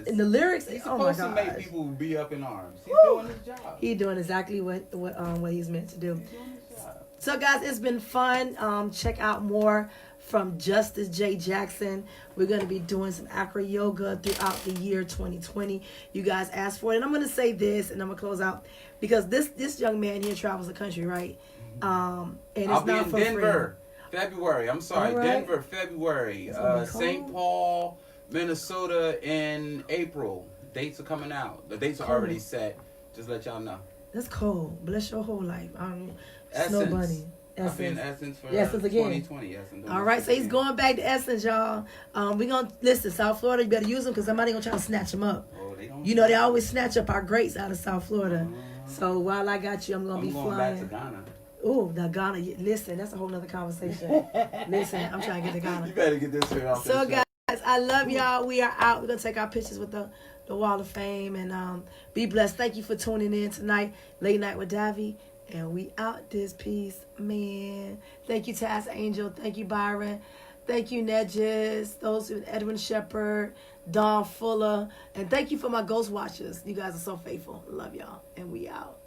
in the lyrics, he's oh my gosh, supposed to make people be up in arms. He's doing his job. He's doing exactly what he's meant to do. He's doing his job. So guys, it's been fun. Check out more from Justice J. Jackson. We're going to be doing some acro yoga throughout the year 2020. You guys asked for it, and I'm going to say this, and I'm going to close out, because this young man here travels the country, right? And it's I'll be not in for Denver, February. I'm sorry, right. Denver, February. St. Paul, Minnesota in April. Dates are coming out. The dates are already set. Just let y'all know. That's cold. Bless your whole life. Snow Essence. Bunny. I've been Essence for Essence again. 2020. Essence. All right, so he's going back to Essence, y'all. We're going to, listen, South Florida, you better use them, because somebody going to try to snatch them up. Oh, they don't. They always snatch up our greats out of South Florida. So while I got you, I'm going to be going flying. back to Ghana. Oh, now Ghana. Listen, that's a whole nother conversation. Listen, I'm trying to get to Ghana. You better get this straight off. So, guys, I love y'all. We are out. We're going to take our pictures with the Wall of Fame. And be blessed. Thank you for tuning in tonight. Late Night with Davi. And we out this piece, man. Thank you, Taz Angel. Thank you, Byron. Thank you, Nedges. Those who Edwin Shepard, Don Fuller. And thank you for my Ghost Watchers. You guys are so faithful. Love y'all. And we out.